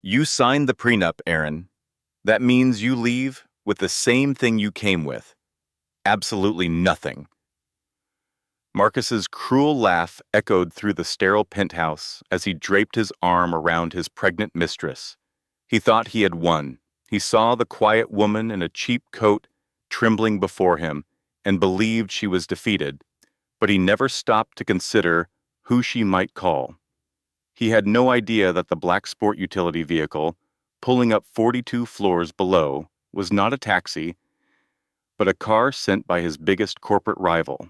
You signed the prenup, Aaron. That means you leave with the same thing you came with. Absolutely nothing. Marcus's cruel laugh echoed through the sterile penthouse as he draped his arm around his pregnant mistress. He thought he had won. He saw the quiet woman in a cheap coat trembling before him and believed she was defeated, but he never stopped to consider who she might call. He had no idea that the black sport utility vehicle, pulling up 42 floors below, was not a taxi, but a car sent by his biggest corporate rival.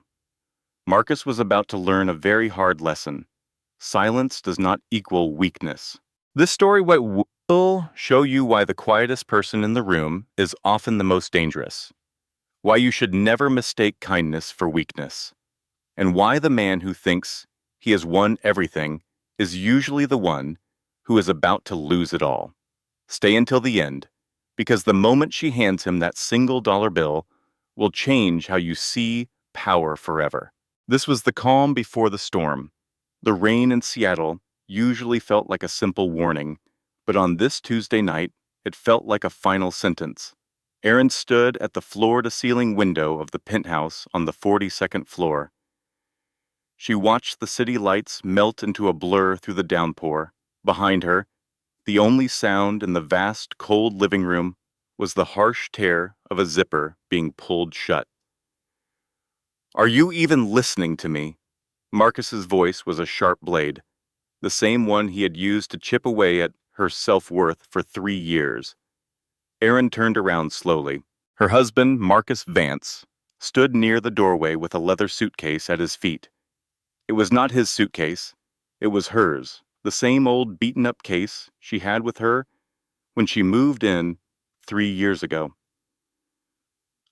Marcus was about to learn a very hard lesson. Silence does not equal weakness. This story will show you why the quietest person in the room is often the most dangerous, why you should never mistake kindness for weakness, and why the man who thinks he has won everything is usually the one who is about to lose it all. Stay until the end, because the moment she hands him that $1 bill will change how you see power forever. This was the calm before the storm. The rain in Seattle usually felt like a simple warning, but on this Tuesday night, it felt like a final sentence. Aaron stood at the floor-to-ceiling window of the penthouse on the 42nd floor. She watched the city lights melt into a blur through the downpour. Behind her, the only sound in the vast, cold living room was the harsh tear of a zipper being pulled shut. "Are you even listening to me?" Marcus's voice was a sharp blade, the same one he had used to chip away at her self-worth for 3 years. Aaron turned around slowly. Her husband, Marcus Vance, stood near the doorway with a leather suitcase at his feet. It was not his suitcase. It was hers, the same old beaten-up case she had with her when she moved in 3 years ago.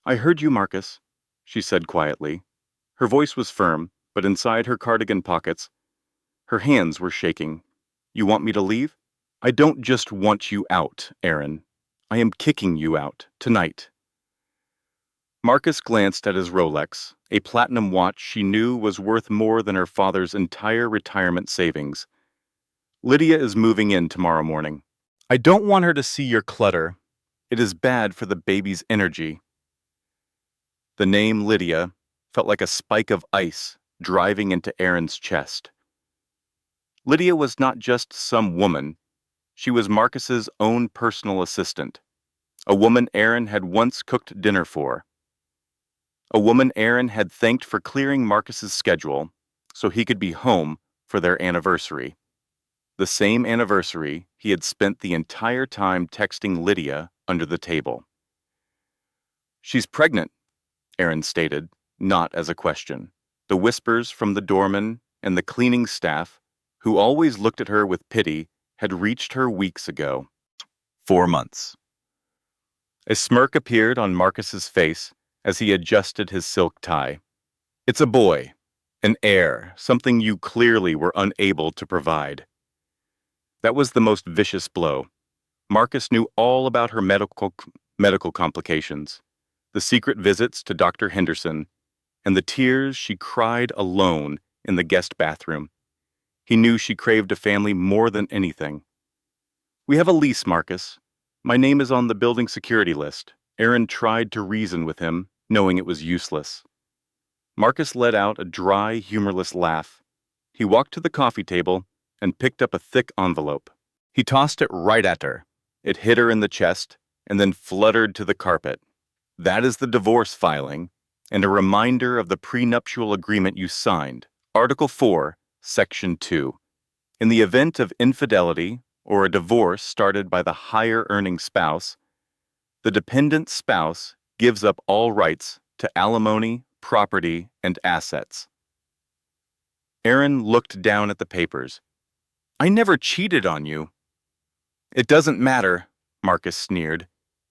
"I heard you, Marcus," she said quietly. Her voice was firm, but inside her cardigan pockets, her hands were shaking. "You want me to leave?" "I don't just want you out, Aaron. I am kicking you out, tonight." Marcus glanced at his Rolex, a platinum watch she knew was worth more than her father's entire retirement savings. "Lydia is moving in tomorrow morning. I don't want her to see your clutter. It is bad for the baby's energy." The name Lydia felt like a spike of ice driving into Aaron's chest. Lydia was not just some woman. She was Marcus's own personal assistant, a woman Aaron had once cooked dinner for. A woman Aaron had thanked for clearing Marcus's schedule so he could be home for their anniversary. The same anniversary he had spent the entire time texting Lydia under the table. "She's pregnant," Aaron stated, not as a question. The whispers from the doorman and the cleaning staff, who always looked at her with pity, had reached her weeks ago. 4 months. A smirk appeared on Marcus's face as he adjusted his silk tie. "It's a boy, an heir, something you clearly were unable to provide." That was the most vicious blow. Marcus knew all about her medical complications, the secret visits to Dr. Henderson, and the tears she cried alone in the guest bathroom. He knew she craved a family more than anything. "We have a lease, Marcus. My name is on the building security list." Aaron tried to reason with him, knowing it was useless. Marcus let out a dry, humorless laugh. He walked to the coffee table and picked up a thick envelope. He tossed it right at her. It hit her in the chest and then fluttered to the carpet. "That is the divorce filing and a reminder of the prenuptial agreement you signed. Article 4, Section 2. In the event of infidelity or a divorce started by the higher-earning spouse, the dependent spouse gives up all rights to alimony, property, and assets." Aaron looked down at the papers. "I never cheated on you." "It doesn't matter," Marcus sneered,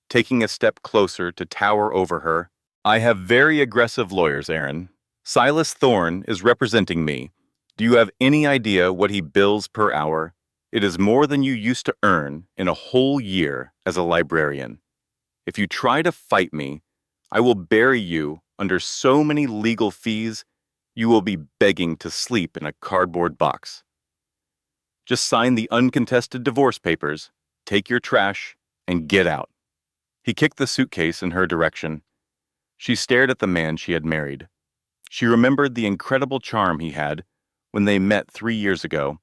taking a step closer to tower over her. "I have very aggressive lawyers, Aaron. Silas Thorne is representing me. Do you have any idea what he bills per hour? It is more than you used to earn in a whole year as a librarian. If you try to fight me, I will bury you under so many legal fees you will be begging to sleep in a cardboard box. Just sign the uncontested divorce papers, take your trash, and get out." He kicked the suitcase in her direction. She stared at the man she had married. She remembered the incredible charm he had when they met 3 years ago,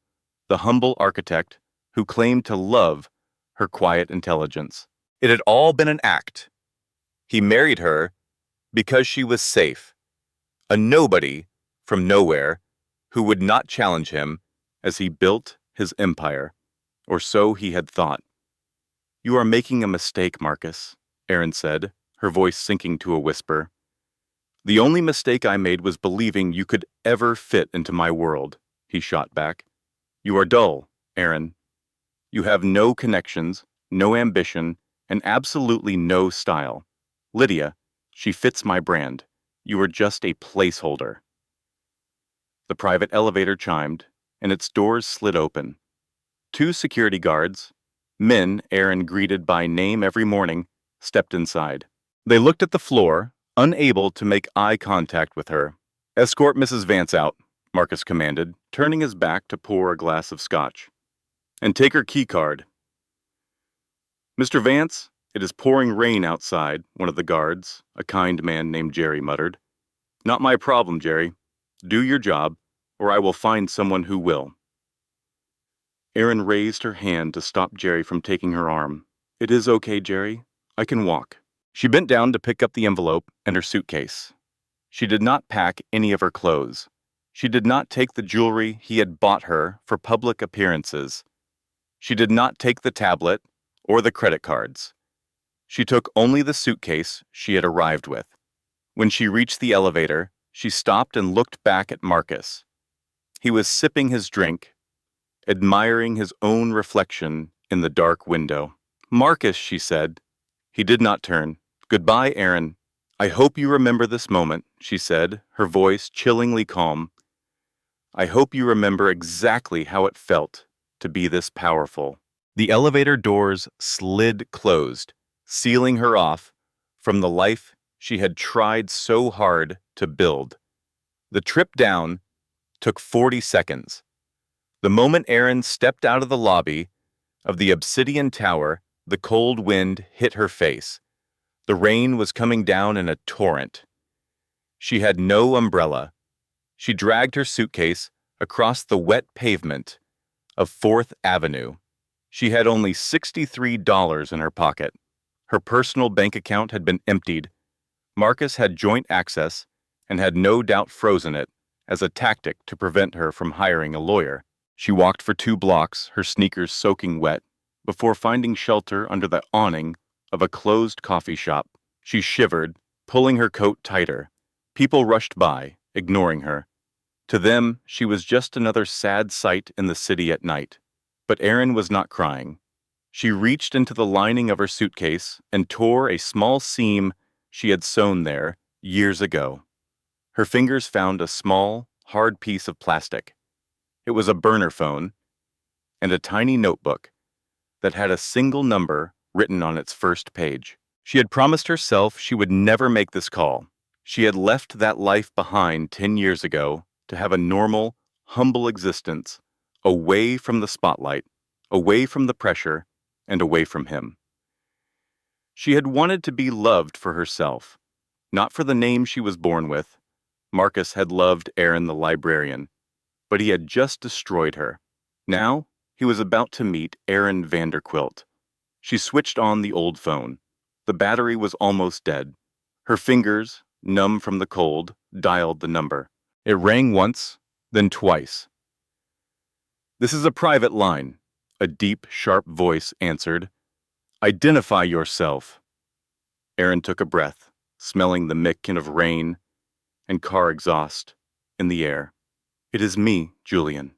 the humble architect who claimed to love her quiet intelligence. It had all been an act. He married her because she was safe, a nobody from nowhere who would not challenge him as he built his empire, or so he had thought. "You are making a mistake, Marcus," Erin said, her voice sinking to a whisper. "The only mistake I made was believing you could ever fit into my world," he shot back. "You are dull, Erin. You have no connections, no ambition, and absolutely no style. Lydia, she fits my brand. You are just a placeholder." The private elevator chimed, and its doors slid open. 2 security guards, men Erin greeted by name every morning, stepped inside. They looked at the floor, unable to make eye contact with her. "Escort Mrs. Vance out," Marcus commanded, turning his back to pour a glass of scotch. "And take her key card." "Mr. Vance, it is pouring rain outside," one of the guards, a kind man named Jerry, muttered. "Not my problem, Jerry. Do your job, or I will find someone who will." Erin raised her hand to stop Jerry from taking her arm. "It is okay, Jerry. I can walk." She bent down to pick up the envelope and her suitcase. She did not pack any of her clothes. She did not take the jewelry he had bought her for public appearances. She did not take the tablet or the credit cards. She took only the suitcase she had arrived with. When she reached the elevator, she stopped and looked back at Marcus. He was sipping his drink, admiring his own reflection in the dark window. "Marcus," she said. He did not turn. "Goodbye, Erin. I hope you remember this moment," she said, her voice chillingly calm. "I hope you remember exactly how it felt to be this powerful." The elevator doors slid closed, sealing her off from the life she had tried so hard to build. The trip down took 40 seconds. The moment Erin stepped out of the lobby of the Obsidian Tower, the cold wind hit her face. The rain was coming down in a torrent. She had no umbrella. She dragged her suitcase across the wet pavement of 4th Avenue. She had only $63 in her pocket. Her personal bank account had been emptied. Marcus had joint access and had no doubt frozen it as a tactic to prevent her from hiring a lawyer. She walked for 2 blocks, her sneakers soaking wet, before finding shelter under the awning of a closed coffee shop. She shivered, pulling her coat tighter. People rushed by, ignoring her. To them, she was just another sad sight in the city at night. But Erin was not crying. She reached into the lining of her suitcase and tore a small seam she had sewn there years ago. Her fingers found a small, hard piece of plastic. It was a burner phone and a tiny notebook that had a single number written on its first page. She had promised herself she would never make this call. She had left that life behind 10 years ago to have a normal, humble existence, away from the spotlight, away from the pressure, and away from him. She had wanted to be loved for herself, not for the name she was born with. Marcus had loved Erin the librarian, but he had just destroyed her. Now, he was about to meet Erin Vanderquilt. She switched on the old phone. The battery was almost dead. Her fingers, numb from the cold, dialed the number. It rang once, then twice. "This is a private line," a deep, sharp voice answered. "Identify yourself." Erin took a breath, smelling the mickin of rain and car exhaust in the air. "It is me, Julian,"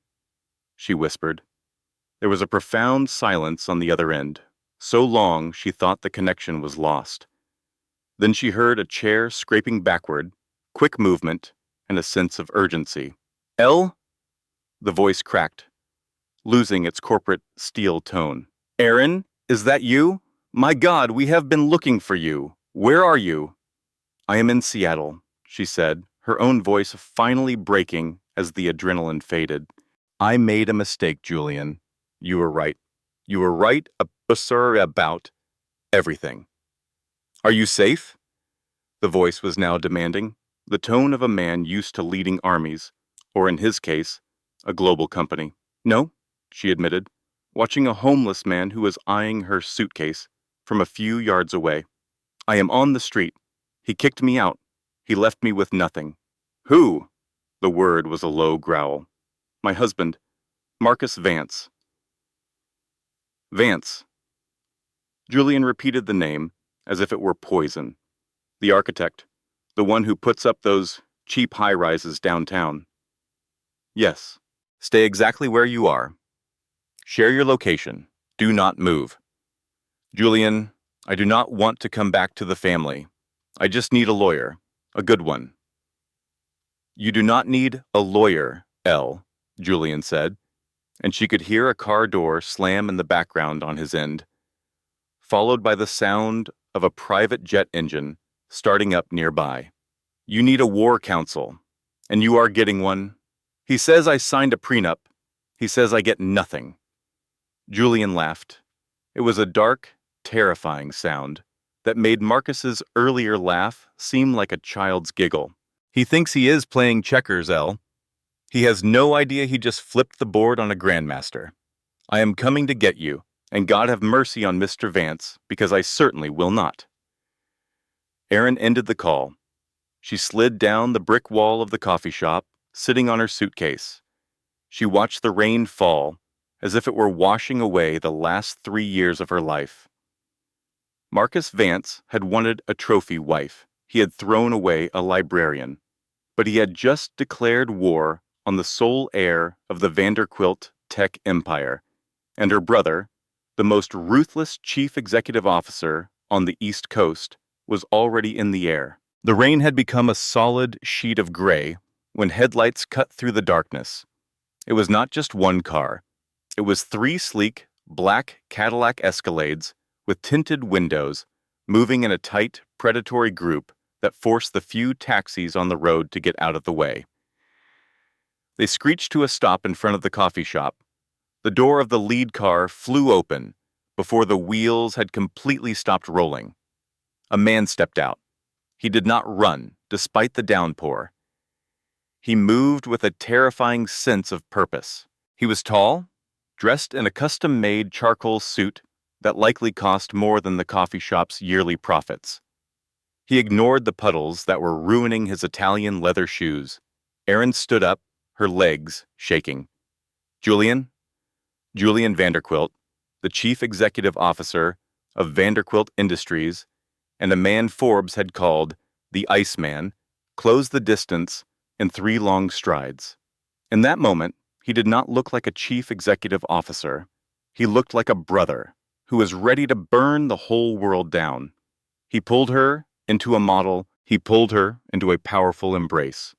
she whispered. There was a profound silence on the other end, so long she thought the connection was lost. Then she heard a chair scraping backward, quick movement, and a sense of urgency. "Elle?" The voice cracked, losing its corporate steel tone. "Erin, is that you? My God, we have been looking for you. Where are you?" "I am in Seattle," she said, her own voice finally breaking as the adrenaline faded. "I made a mistake, Julian. You were right. You were right, sir, about everything. Are you safe? The voice was now demanding, the tone of a man used to leading armies, or in his case, a global company. No, she admitted, watching a homeless man who was eyeing her suitcase from a few yards away. I am on the street. He kicked me out. He left me with nothing. Who? The word was a low growl. My husband, Marcus Vance. Vance. Julian repeated the name as if it were poison. The architect, the one who puts up those cheap high-rises downtown. Yes. Stay exactly where you are. Share your location. Do not move. Julian, I do not want to come back to the family. I just need a lawyer. A good one. You do not need a lawyer, Elle, Julian said, and she could hear a car door slam in the background on his end, followed by the sound of a private jet engine starting up nearby. You need a war counsel, and you are getting one. He says I signed a prenup. He says I get nothing. Julian laughed. It was a dark, terrifying sound that made Marcus's earlier laugh seem like a child's giggle. He thinks he is playing checkers, Elle. He has no idea he just flipped the board on a grandmaster. I am coming to get you, and God have mercy on Mr. Vance, because I certainly will not. Erin ended the call. She slid down the brick wall of the coffee shop, sitting on her suitcase. She watched the rain fall, as if it were washing away the last 3 years of her life. Marcus Vance had wanted a trophy wife. He had thrown away a librarian. But he had just declared war on the sole heir of the Vanderquilt tech empire, and her brother, the most ruthless chief executive officer on the East Coast, was already in the air. The rain had become a solid sheet of gray when headlights cut through the darkness. It was not just one car. It was 3 sleek, black Cadillac Escalades with tinted windows, moving in a tight, predatory group that forced the few taxis on the road to get out of the way. They screeched to a stop in front of the coffee shop. The door of the lead car flew open before the wheels had completely stopped rolling. A man stepped out. He did not run, despite the downpour. He moved with a terrifying sense of purpose. He was tall, dressed in a custom-made charcoal suit that likely cost more than the coffee shop's yearly profits. He ignored the puddles that were ruining his Italian leather shoes. Erin stood up, her legs shaking. Julian Vanderquilt, the chief executive officer of Vanderquilt Industries, and a man Forbes had called the Iceman, closed the distance in 3 long strides. In that moment, he did not look like a chief executive officer. He looked like a brother who was ready to burn the whole world down. He pulled her into a powerful embrace,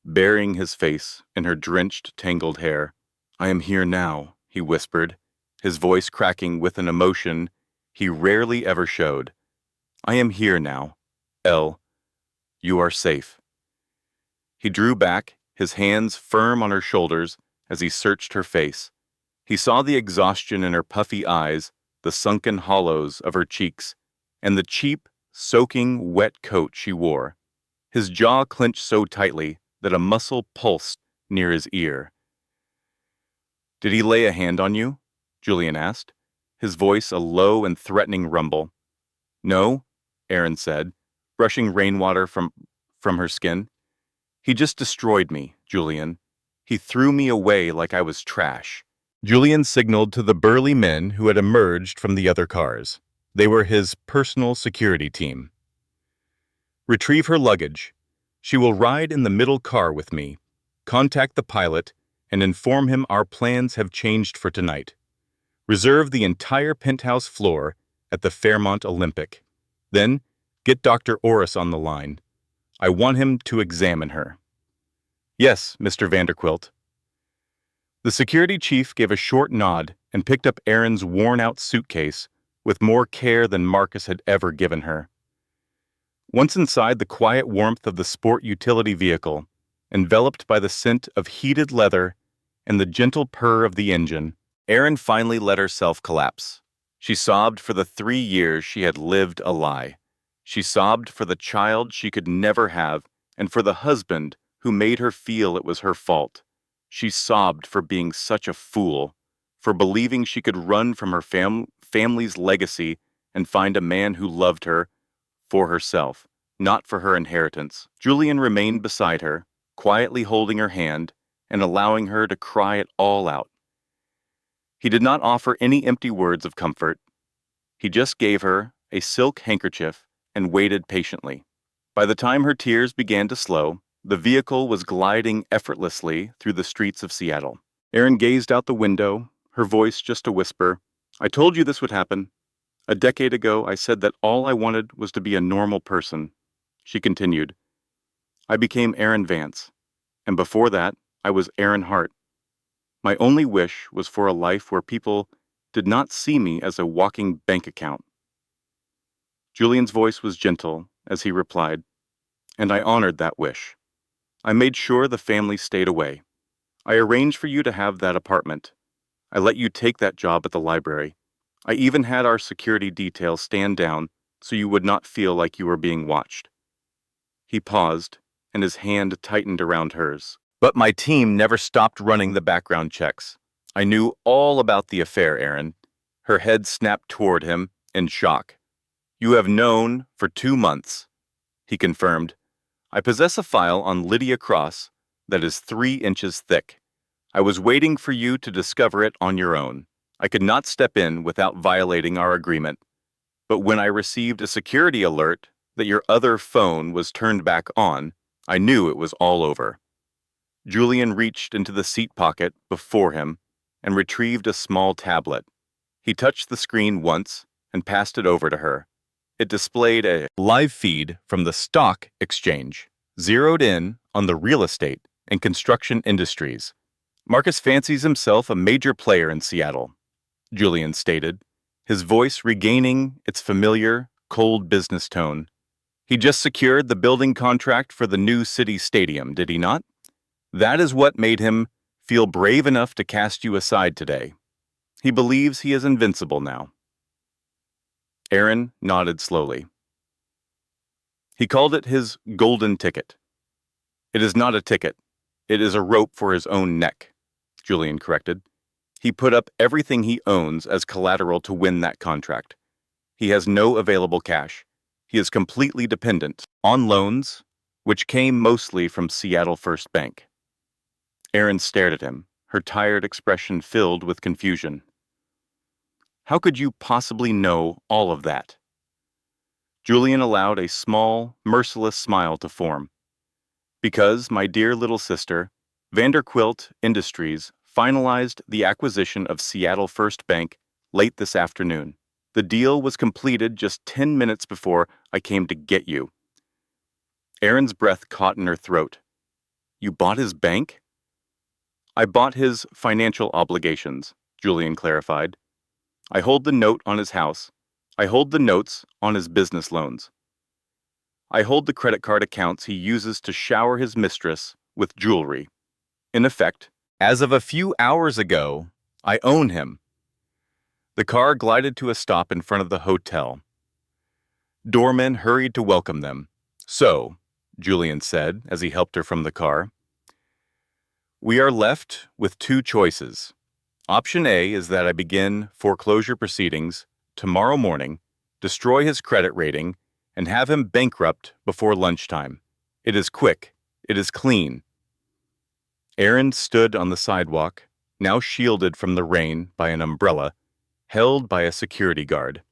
burying his face in her drenched, tangled hair. I am here now, he whispered, his voice cracking with an emotion he rarely ever showed. I am here now. Elle, you are safe. He drew back, his hands firm on her shoulders as he searched her face. He saw the exhaustion in her puffy eyes, the sunken hollows of her cheeks, and the cheap, soaking, wet coat she wore. His jaw clenched so tightly that a muscle pulsed near his ear. Did he lay a hand on you? Julian asked, his voice a low and threatening rumble. No, Erin said, brushing rainwater from her skin. He just destroyed me, Julian. He threw me away like I was trash. Julian signaled to the burly men who had emerged from the other cars. They were his personal security team. Retrieve her luggage. She will ride in the middle car with me. Contact the pilot and inform him our plans have changed for tonight. Reserve the entire penthouse floor at the Fairmont Olympic. Then, get Dr. Orris on the line. I want him to examine her. Yes, Mr. Vanderquilt. The security chief gave a short nod and picked up Erin's worn-out suitcase with more care than Marcus had ever given her. Once inside the quiet warmth of the sport utility vehicle, enveloped by the scent of heated leather and the gentle purr of the engine, Erin finally let herself collapse. She sobbed for the 3 years she had lived a lie. She sobbed for the child she could never have and for the husband who made her feel it was her fault. She sobbed for being such a fool, for believing she could run from her family's legacy and find a man who loved her for herself, not for her inheritance. Julian remained beside her, quietly holding her hand and allowing her to cry it all out. He did not offer any empty words of comfort. He just gave her a silk handkerchief and waited patiently. By the time her tears began to slow, the vehicle was gliding effortlessly through the streets of Seattle. Erin gazed out the window, her voice just a whisper. "I told you this would happen. A decade ago, I said that all I wanted was to be a normal person." She continued, "I became Erin Vance, and before that, I was Erin Hart. My only wish was for a life where people did not see me as a walking bank account." Julian's voice was gentle as he replied, "And I honored that wish. I made sure the family stayed away. I arranged for you to have that apartment. I let you take that job at the library. I even had our security detail stand down so you would not feel like you were being watched." He paused, and his hand tightened around hers. "But my team never stopped running the background checks. I knew all about the affair, Erin." Her head snapped toward him in shock. "You have known for 2 months," he confirmed. "I possess a file on Lydia Cross that is 3 inches thick. I was waiting for you to discover it on your own. I could not step in without violating our agreement. But when I received a security alert that your other phone was turned back on, I knew it was all over." Julian reached into the seat pocket before him and retrieved a small tablet. He touched the screen once and passed it over to her. It displayed a live feed from the stock exchange, zeroed in on the real estate and construction industries. "Marcus fancies himself a major player in Seattle," Julian stated, his voice regaining its familiar, cold business tone. "He just secured the building contract for the new city stadium, did he not? That is what made him feel brave enough to cast you aside today. He believes he is invincible now." Erin nodded slowly. "He called it his golden ticket." "It is not a ticket. It is a rope for his own neck," Julian corrected. "He put up everything he owns as collateral to win that contract. He has no available cash. He is completely dependent on loans, which came mostly from Seattle First Bank." Erin stared at him, her tired expression filled with confusion. "How could you possibly know all of that?" Julian allowed a small, merciless smile to form. "Because, my dear little sister, Vanderquilt Industries finalized the acquisition of Seattle First Bank late this afternoon. The deal was completed just 10 minutes before I came to get you." Erin's breath caught in her throat. "You bought his bank?" "I bought his financial obligations," Julian clarified. "I hold the note on his house. I hold the notes on his business loans. I hold the credit card accounts he uses to shower his mistress with jewelry. In effect, as of a few hours ago, I own him." The car glided to a stop in front of the hotel. Doormen hurried to welcome them. "So," Julian said as he helped her from the car, "we are left with two choices. Option A is that I begin foreclosure proceedings tomorrow morning, destroy his credit rating, and have him bankrupt before lunchtime. It is quick. It is clean." Erin stood on the sidewalk, now shielded from the rain by an umbrella, held by a security guard.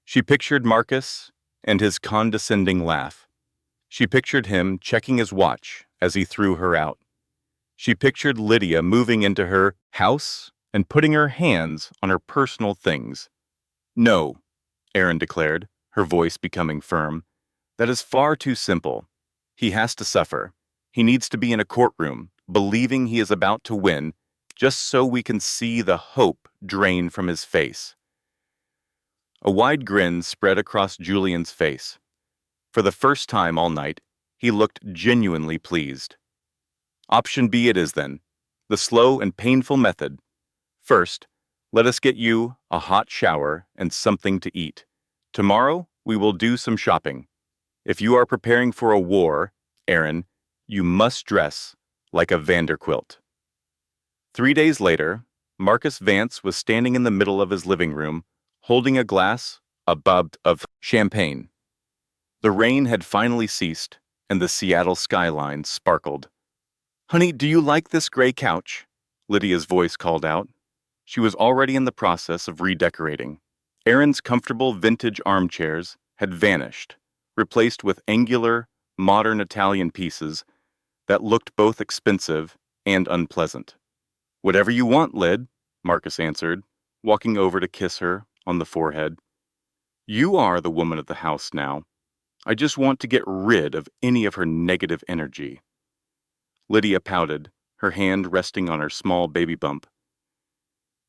She pictured Marcus and his condescending laugh. She pictured him checking his watch as he threw her out. She pictured Lydia moving into her house and putting her hands on her personal things. "No," Erin declared, her voice becoming firm. "That is far too simple. He has to suffer. He needs to be in a courtroom, believing he is about to win, just so we can see the hope drain from his face." A wide grin spread across Julian's face. For the first time all night, he looked genuinely pleased. "Option B it is then, the slow and painful method. First, Let us get you a hot shower and something to eat. Tomorrow, we will do some shopping. If you are preparing for a war, Aaron, you must dress like a Vanderquilt. 3 days later, Marcus Vance was standing in the middle of his living room, holding a glass, of champagne. The rain had finally ceased, and the Seattle skyline sparkled. "Honey, do you like this gray couch?" Lydia's voice called out. She was already in the process of redecorating. Aaron's comfortable vintage armchairs had vanished, replaced with angular, modern Italian pieces that looked both expensive and unpleasant. "Whatever you want, Lyd," Marcus answered, walking over to kiss her on the forehead. "You are the woman of the house now. I just want to get rid of any of her negative energy." Lydia pouted, her hand resting on her small baby bump.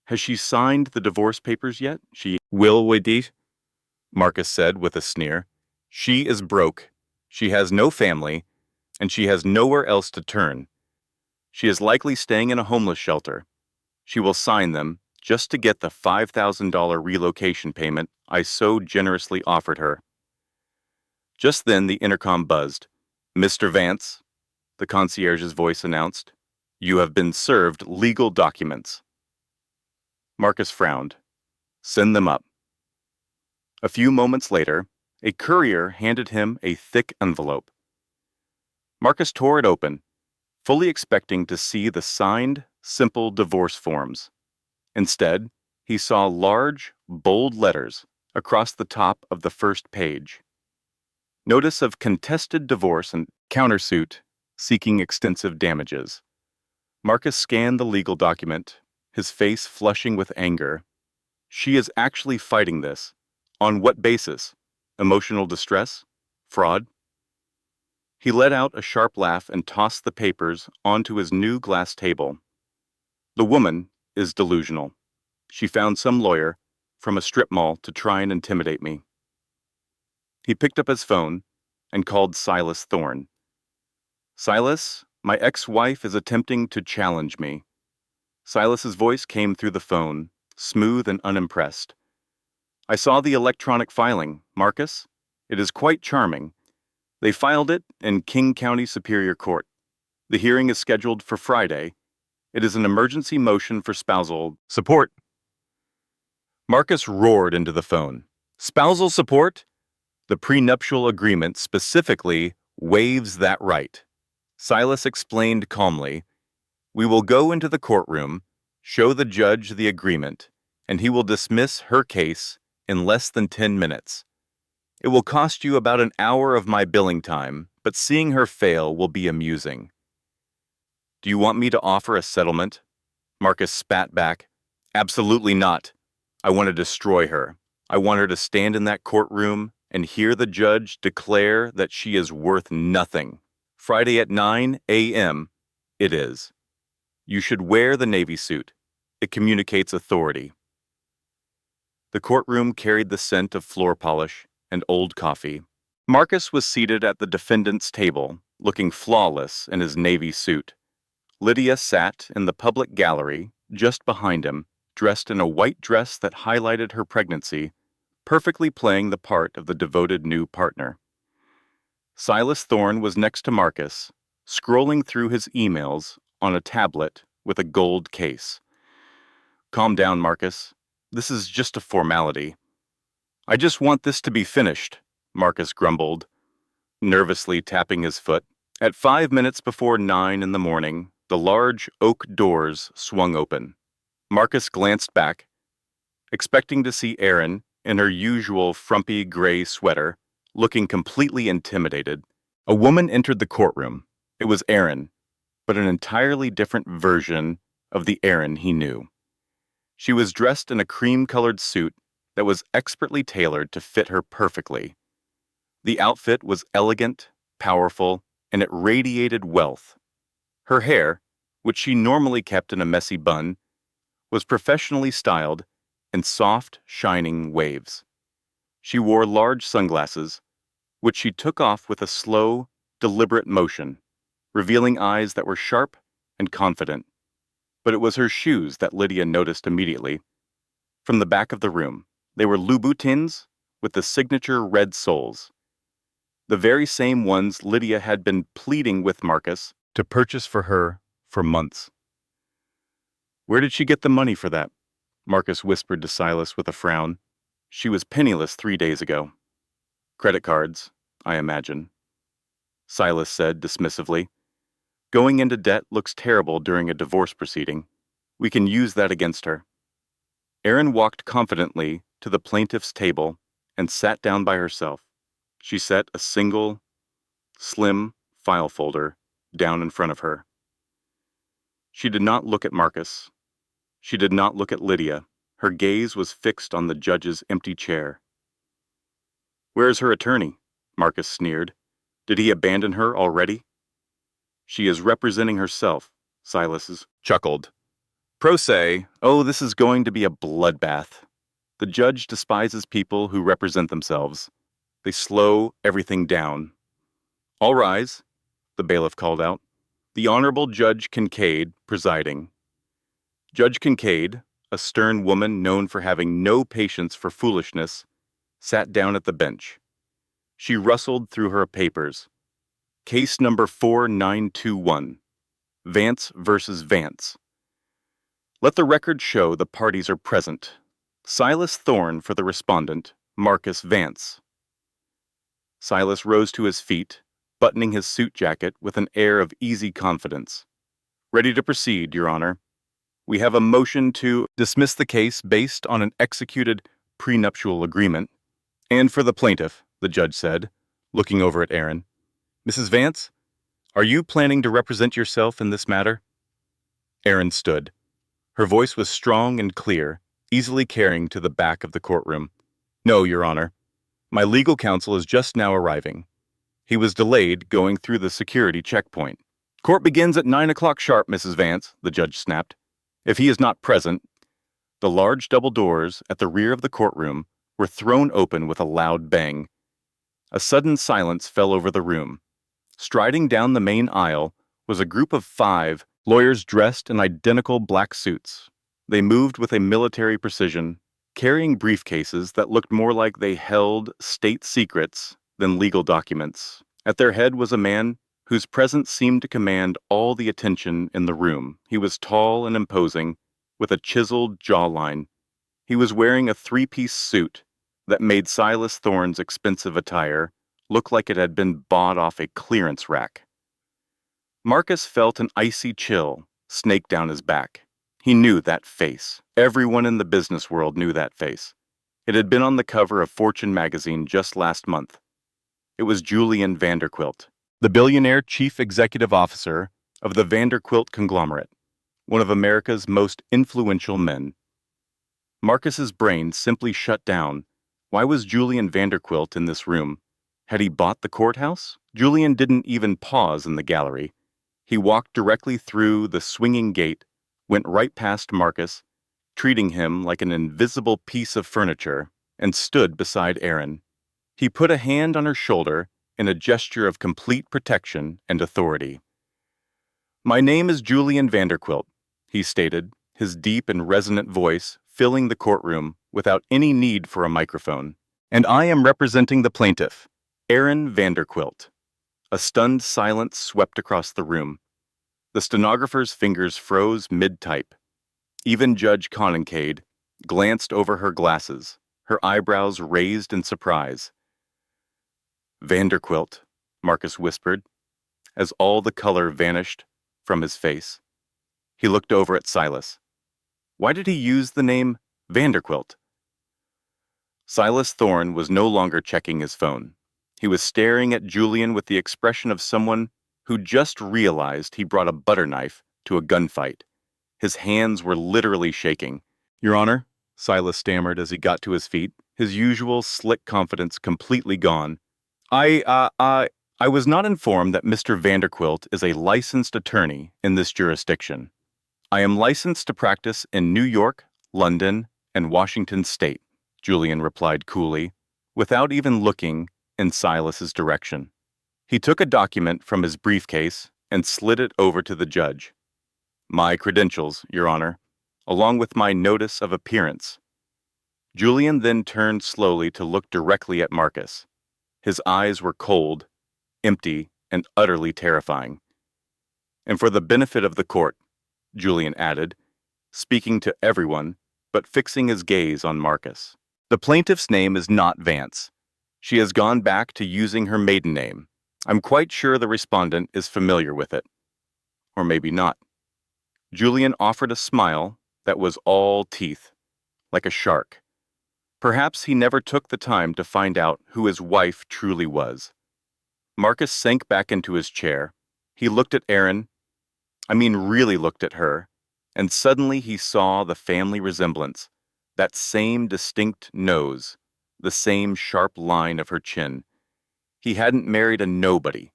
"Has she signed the divorce papers yet?" "She will, Wadit," Marcus said with a sneer. "She is broke. She has no family, and she has nowhere else to turn. She is likely staying in a homeless shelter. She will sign them just to get the $5,000 relocation payment I so generously offered her." Just then the intercom buzzed. "Mr. Vance," the concierge's voice announced, "you have been served legal documents." Marcus frowned. "Send them up." A few moments later, a courier handed him a thick envelope. Marcus tore it open, fully expecting to see the signed, simple divorce forms. Instead, he saw large, bold letters across the top of the first page. Notice of contested divorce and countersuit seeking extensive damages. Marcus scanned the legal document, his face flushing with anger. She is actually fighting this. On what basis? Emotional distress? Fraud? He let out a sharp laugh and tossed the papers onto his new glass table. "The woman is delusional. She found some lawyer from a strip mall to try and intimidate me." He picked up his phone and called Silas Thorne. "Silas, my ex-wife is attempting to challenge me." Silas's voice came through the phone, smooth and unimpressed. "I saw the electronic filing, Marcus. It is quite charming. They filed it in King County Superior Court. The hearing is scheduled for Friday. It is an emergency motion for spousal support." Marcus roared into the phone. "Spousal support? The prenuptial agreement specifically waives that right." Silas explained calmly, "We will go into the courtroom, show the judge the agreement, and he will dismiss her case in less than 10 minutes. It will cost you about an hour of my billing time, but seeing her fail will be amusing." "Do you want me to offer a settlement?" Marcus spat back. "Absolutely not. I want to destroy her. I want her to stand in that courtroom and hear the judge declare that she is worth nothing. Friday at 9 a.m. it is. You should wear the Navy suit. It communicates authority." The courtroom carried the scent of floor polish and old coffee. Marcus was seated at the defendant's table, looking flawless in his Navy suit. Lydia sat in the public gallery just behind him, dressed in a white dress that highlighted her pregnancy, perfectly playing the part of the devoted new partner. Silas Thorne was next to Marcus, scrolling through his emails on a tablet with a gold case. "Calm down, Marcus. This is just a formality." "I just want this to be finished," Marcus grumbled, nervously tapping his foot. At 5 minutes before 9 in the morning, the large oak doors swung open. Marcus glanced back, expecting to see Erin in her usual frumpy gray sweater, looking completely intimidated. A woman entered the courtroom. It was Erin, but an entirely different version of the Erin he knew. She was dressed in a cream-colored suit that was expertly tailored to fit her perfectly. The outfit was elegant, powerful, and it radiated wealth. Her hair, which she normally kept in a messy bun, was professionally styled in soft, shining waves. She wore large sunglasses, which she took off with a slow, deliberate motion, revealing eyes that were sharp and confident. But it was her shoes that Lydia noticed immediately. from the back of the room. They were Louboutins with the signature red soles, the very same ones Lydia had been pleading with Marcus to purchase for her for months. Where did she get the money for that? Marcus whispered to Silas with a frown. She was penniless 3 days ago. Credit cards, I imagine, Silas said dismissively. Going into debt looks terrible during a divorce proceeding. We can use that against her. Erin walked confidently to the plaintiff's table and sat down by herself. She set a single, slim file folder down in front of her. She did not look at Marcus. She did not look at Lydia. Her gaze was fixed on the judge's empty chair. Where is her attorney? Marcus sneered. Did he abandon her already? She is representing herself, Silas chuckled. Pro se, oh, this is going to be a bloodbath. The judge despises people who represent themselves. They slow everything down. All rise, the bailiff called out. The Honorable Judge Kincaid presiding. Judge Kincaid, a stern woman known for having no patience for foolishness, sat down at the bench. She rustled through her papers. Case number 4921, Vance versus Vance. Let the record show the parties are present. Silas Thorne for the respondent, Marcus Vance. Silas rose to his feet, buttoning his suit jacket with an air of easy confidence. Ready to proceed, Your Honor. We have a motion to dismiss the case based on an executed prenuptial agreement. And for the plaintiff, the judge said, looking over at Erin. Mrs. Vance, are you planning to represent yourself in this matter? Erin stood. Her voice was strong and clear, easily carrying to the back of the courtroom. No, Your Honor. My legal counsel is just now arriving. He was delayed going through the security checkpoint. Court begins at 9 o'clock sharp, Mrs. Vance, the judge snapped. If he is not present, the large double doors at the rear of the courtroom were thrown open with a loud bang. A sudden silence fell over the room. Striding down the main aisle was a group of 5 lawyers dressed in identical black suits. They moved with a military precision, carrying briefcases that looked more like they held state secrets than legal documents. At their head was a man whose presence seemed to command all the attention in the room. He was tall and imposing, with a chiseled jawline. He was wearing a 3-piece suit that made Silas Thorne's expensive attire look like it had been bought off a clearance rack. Marcus felt an icy chill snake down his back. He knew that face. Everyone in the business world knew that face. It had been on the cover of Fortune magazine just last month. It was Julian Vanderquilt, the billionaire chief executive officer of the Vanderquilt conglomerate, one of America's most influential men. Marcus's brain simply shut down. Why was Julian Vanderquilt in this room? Had he bought the courthouse? Julian didn't even pause in the gallery. He walked directly through the swinging gate, went right past Marcus, treating him like an invisible piece of furniture, and stood beside Erin. He put a hand on her shoulder in a gesture of complete protection and authority. My name is Julian Vanderquilt, he stated, his deep and resonant voice filling the courtroom without any need for a microphone. And I am representing the plaintiff, Erin Vanderquilt. A stunned silence swept across the room. The stenographer's fingers froze mid-type. Even Judge Kincaid glanced over her glasses, her eyebrows raised in surprise. Vanderquilt, Marcus whispered, as all the color vanished from his face. He looked over at Silas. Why did he use the name Vanderquilt? Silas Thorne was no longer checking his phone. He was staring at Julian with the expression of someone who just realized he brought a butter knife to a gunfight. His hands were literally shaking. Your Honor, Silas stammered as he got to his feet, his usual slick confidence completely gone. I was not informed that Mr. Vanderquilt is a licensed attorney in this jurisdiction. I am licensed to practice in New York, London, and Washington State, Julian replied coolly, without even looking in Silas's direction. He took a document from his briefcase and slid it over to the judge. My credentials, Your Honor, along with my notice of appearance. Julian then turned slowly to look directly at Marcus. His eyes were cold, empty, and utterly terrifying. "And for the benefit of the court," Julian added, speaking to everyone, but fixing his gaze on Marcus. "The plaintiff's name is not Vance. She has gone back to using her maiden name. I'm quite sure the respondent is familiar with it. Or maybe not." Julian offered a smile that was all teeth, like a shark. Perhaps he never took the time to find out who his wife truly was. Marcus sank back into his chair. He looked at Erin, really looked at her, and suddenly he saw the family resemblance, that same distinct nose, the same sharp line of her chin. He hadn't married a nobody.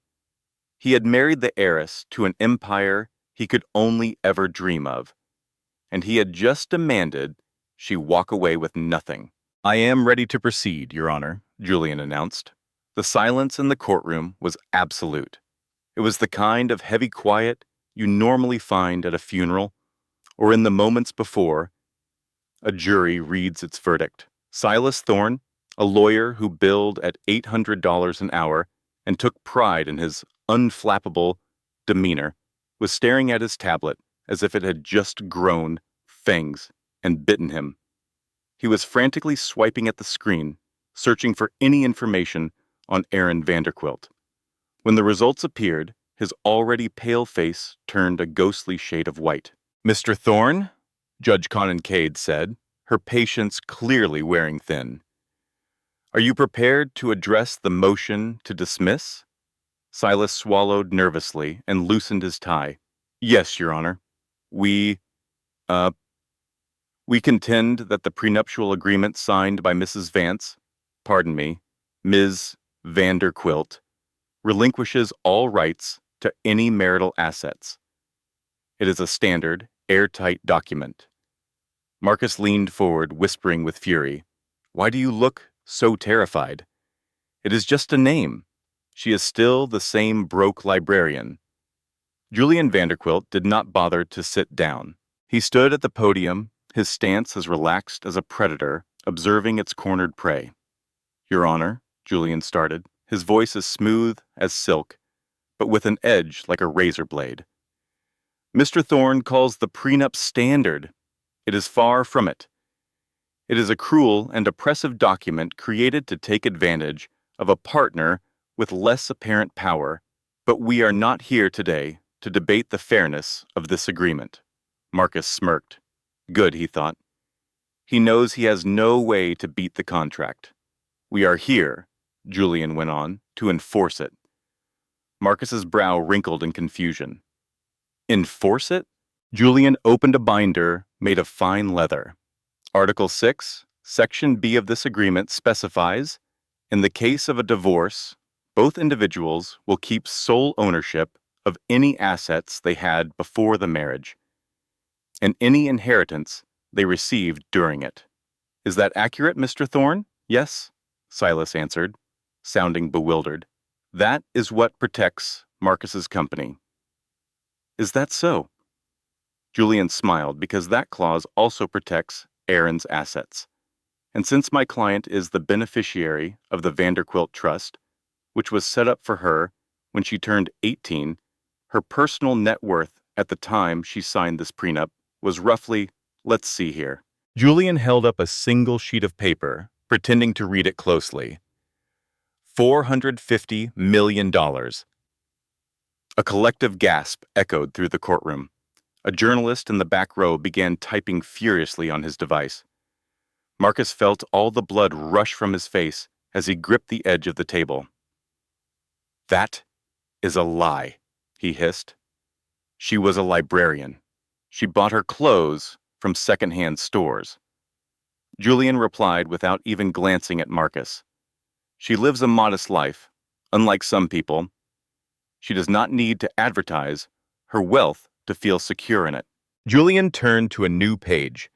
He had married the heiress to an empire he could only ever dream of, and he had just demanded she walk away with nothing. "I am ready to proceed, Your Honor," Julian announced. The silence in the courtroom was absolute. It was the kind of heavy quiet you normally find at a funeral or in the moments before a jury reads its verdict. Silas Thorne, a lawyer who billed at $800 an hour and took pride in his unflappable demeanor, was staring at his tablet as if it had just grown fangs and bitten him. He was frantically swiping at the screen, searching for any information on Aaron Vanderquilt. When the results appeared, his already pale face turned a ghostly shade of white. "Mr. Thorne," Judge Cade said, her patience clearly wearing thin, "are you prepared to address the motion to dismiss?" Silas swallowed nervously and loosened his tie. "Yes, Your Honor. We, uh, We contend that the prenuptial agreement signed by Mrs. Vance, Ms. Vanderquilt, relinquishes all rights to any marital assets. It is a standard, airtight document." Marcus leaned forward, whispering with fury, "Why do you look so terrified? It is just a name. She is still the same broke librarian." Julian Vanderquilt did not bother to sit down. He stood at the podium, his stance as relaxed as a predator observing its cornered prey. "Your Honor," Julian started, his voice as smooth as silk, but with an edge like a razor blade. "Mr. Thorne calls the prenup standard. It is far from it. It is a cruel and oppressive document created to take advantage of a partner with less apparent power, but we are not here today to debate the fairness of this agreement." Marcus smirked. Good, he thought. He knows he has no way to beat the contract. "We are here," Julian went on, "to enforce it." Marcus's brow wrinkled in confusion. "Enforce it?" Julian opened a binder made of fine leather. Article 6, Section B of this agreement specifies, in the case of a divorce, both individuals will keep sole ownership of any assets they had before the marriage, and any inheritance they received during it. "Is that accurate, Mr. Thorne?" "Yes," Silas answered, sounding bewildered. "That is what protects Marcus's company." "Is that so?" Julian smiled because that clause also protects Aaron's assets. "And since my client is the beneficiary of the Vanderquilt Trust, which was set up for her when she turned 18, her personal net worth at the time she signed this prenup was roughly, let's see here." Julian held up a single sheet of paper, pretending to read it closely. $450 million. A collective gasp echoed through the courtroom. A journalist in the back row began typing furiously on his device. Marcus felt all the blood rush from his face as he gripped the edge of the table. "That is a lie," he hissed. "She was a librarian. She bought her clothes from second-hand stores." Julian replied without even glancing at Marcus. "She lives a modest life, unlike some people. She does not need to advertise her wealth to feel secure in it." Julian turned to a new page.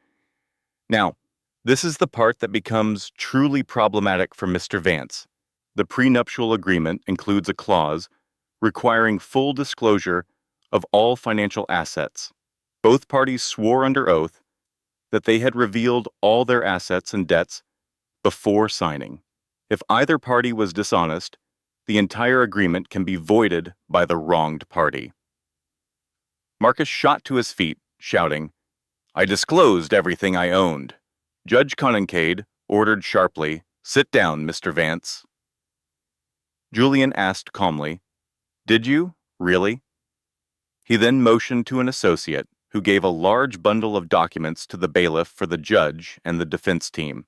Now, this is the part that becomes truly problematic for Mr. Vance. The prenuptial agreement includes a clause requiring full disclosure of all financial assets. Both parties swore under oath that they had revealed all their assets and debts before signing. If either party was dishonest, the entire agreement can be voided by the wronged party. Marcus shot to his feet, shouting, "I disclosed everything I owned." Judge Conincade ordered sharply, "Sit down, Mr. Vance." Julian asked calmly, "Did you, really?" He then motioned to an associate, who gave a large bundle of documents to the bailiff for the judge and the defense team.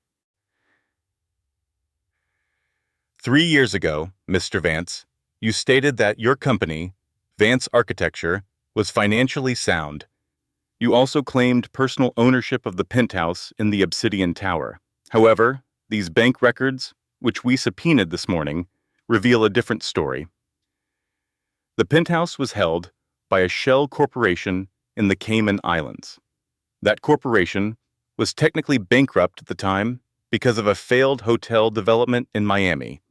3 years ago, Mr. Vance, you stated that your company, Vance Architecture, was financially sound. You also claimed personal ownership of the penthouse in the Obsidian Tower. However, these bank records, which we subpoenaed this morning, reveal a different story. The penthouse was held by a shell corporation in the Cayman Islands. That corporation was technically bankrupt at the time because of a failed hotel development in Miami,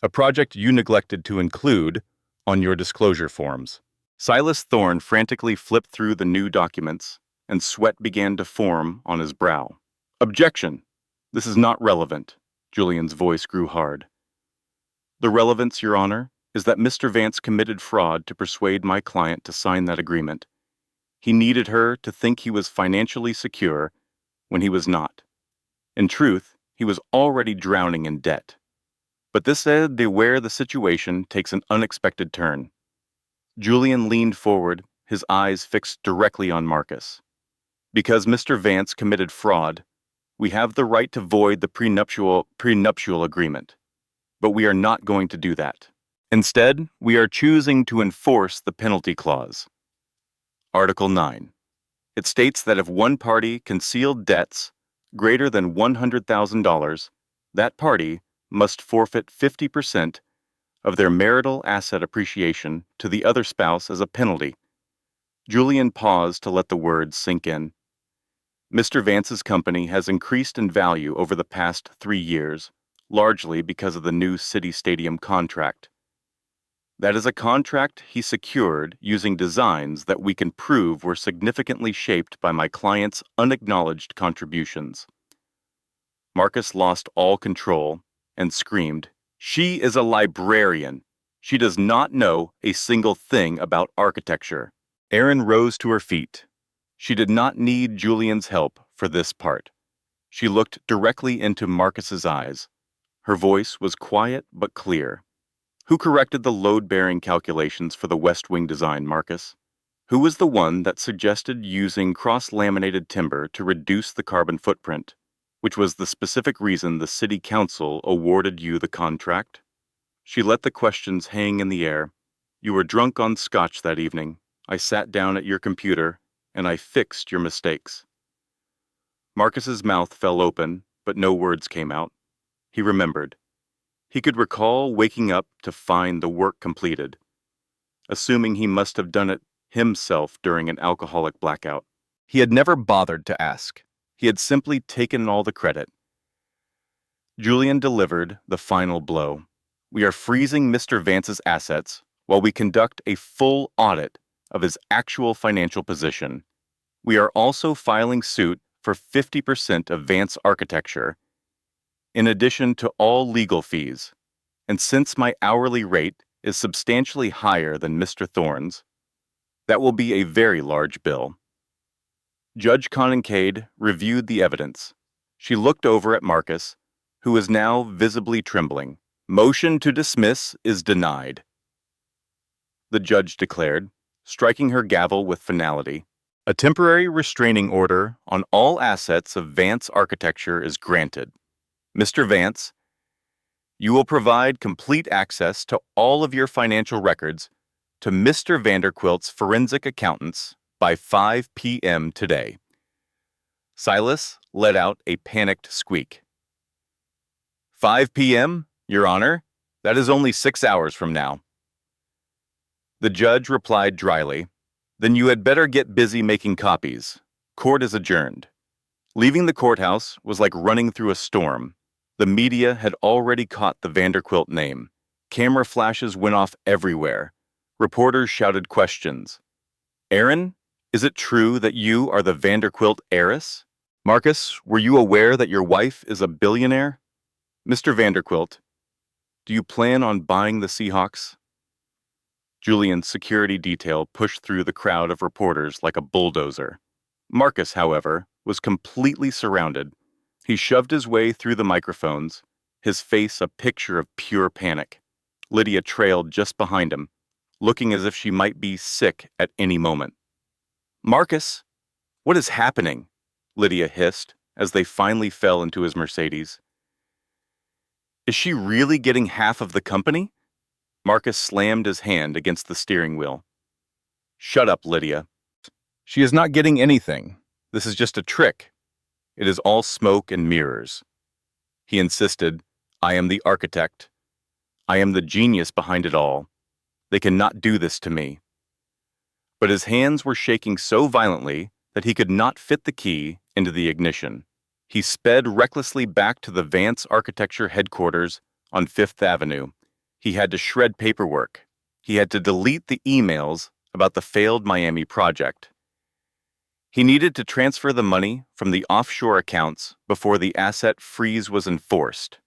a project you neglected to include on your disclosure forms. Silas Thorne frantically flipped through the new documents, and sweat began to form on his brow. "Objection! This is not relevant." Julian's voice grew hard. "The relevance, Your Honor, is that Mr. Vance committed fraud to persuade my client to sign that agreement. He needed her to think he was financially secure when he was not. In truth, he was already drowning in debt. But this said where the situation takes an unexpected turn." Julian leaned forward, his eyes fixed directly on Marcus. "Because Mr. Vance committed fraud, we have the right to void the prenuptial agreement. But we are not going to do that. Instead, we are choosing to enforce the penalty clause. Article 9. It states that if one party concealed debts greater than $100,000, that party must forfeit 50% of their marital asset appreciation to the other spouse as a penalty." Julian paused to let the words sink in. "Mr. Vance's company has increased in value over the past 3 years, largely because of the new City Stadium contract. That is a contract he secured using designs that we can prove were significantly shaped by my client's unacknowledged contributions." Marcus lost all control and screamed, "She is a librarian. She does not know a single thing about architecture." Erin rose to her feet. She did not need Julian's help for this part. She looked directly into Marcus's eyes. Her voice was quiet but clear. "Who corrected the load-bearing calculations for the West Wing design, Marcus? Who was the one that suggested using cross-laminated timber to reduce the carbon footprint, which was the specific reason the City Council awarded you the contract?" She let the questions hang in the air. "You were drunk on scotch that evening. I sat down at your computer, and I fixed your mistakes." Marcus's mouth fell open, but no words came out. He remembered. He could recall waking up to find the work completed, assuming he must have done it himself during an alcoholic blackout. He had never bothered to ask. He had simply taken all the credit. Julian delivered the final blow. "We are freezing Mr. Vance's assets while we conduct a full audit of his actual financial position. We are also filing suit for 50% of Vance Architecture, in addition to all legal fees. And since my hourly rate is substantially higher than Mr. Thorne's, that will be a very large bill." Judge Conincade reviewed the evidence. She looked over at Marcus, who was now visibly trembling. "Motion to dismiss is denied," the judge declared, striking her gavel with finality. "A temporary restraining order on all assets of Vance Architecture is granted. Mr. Vance, you will provide complete access to all of your financial records to Mr. Vanderquilt's forensic accountants by 5 p.m. today." Silas let out a panicked squeak. 5 p.m., Your Honor? That is only 6 hours from now." The judge replied dryly, "Then you had better get busy making copies. Court is adjourned." Leaving the courthouse was like running through a storm. The media had already caught the Vanderquilt name. Camera flashes went off everywhere. Reporters shouted questions. "Erin, is it true that you are the Vanderquilt heiress?" Marcus, were you aware that your wife is a billionaire? Mr. Vanderquilt, do you plan on buying the Seahawks? Julian's security detail pushed through the crowd of reporters like a bulldozer. Marcus, however, was completely surrounded. He shoved his way through the microphones, his face a picture of pure panic. Lydia trailed just behind him, looking as if she might be sick at any moment. Marcus, what is happening? Lydia hissed as they finally fell into his Mercedes. Is she really getting half of the company? Marcus slammed his hand against the steering wheel. Shut up, Lydia. She is not getting anything. This is just a trick. It is all smoke and mirrors. He insisted, I am the architect. I am the genius behind it all. They cannot do this to me. But his hands were shaking so violently that he could not fit the key into the ignition. He sped recklessly back to the Vance Architecture headquarters on Fifth Avenue. He had to shred paperwork. He had to delete the emails about the failed Miami project. He needed to transfer the money from the offshore accounts before the asset freeze was enforced.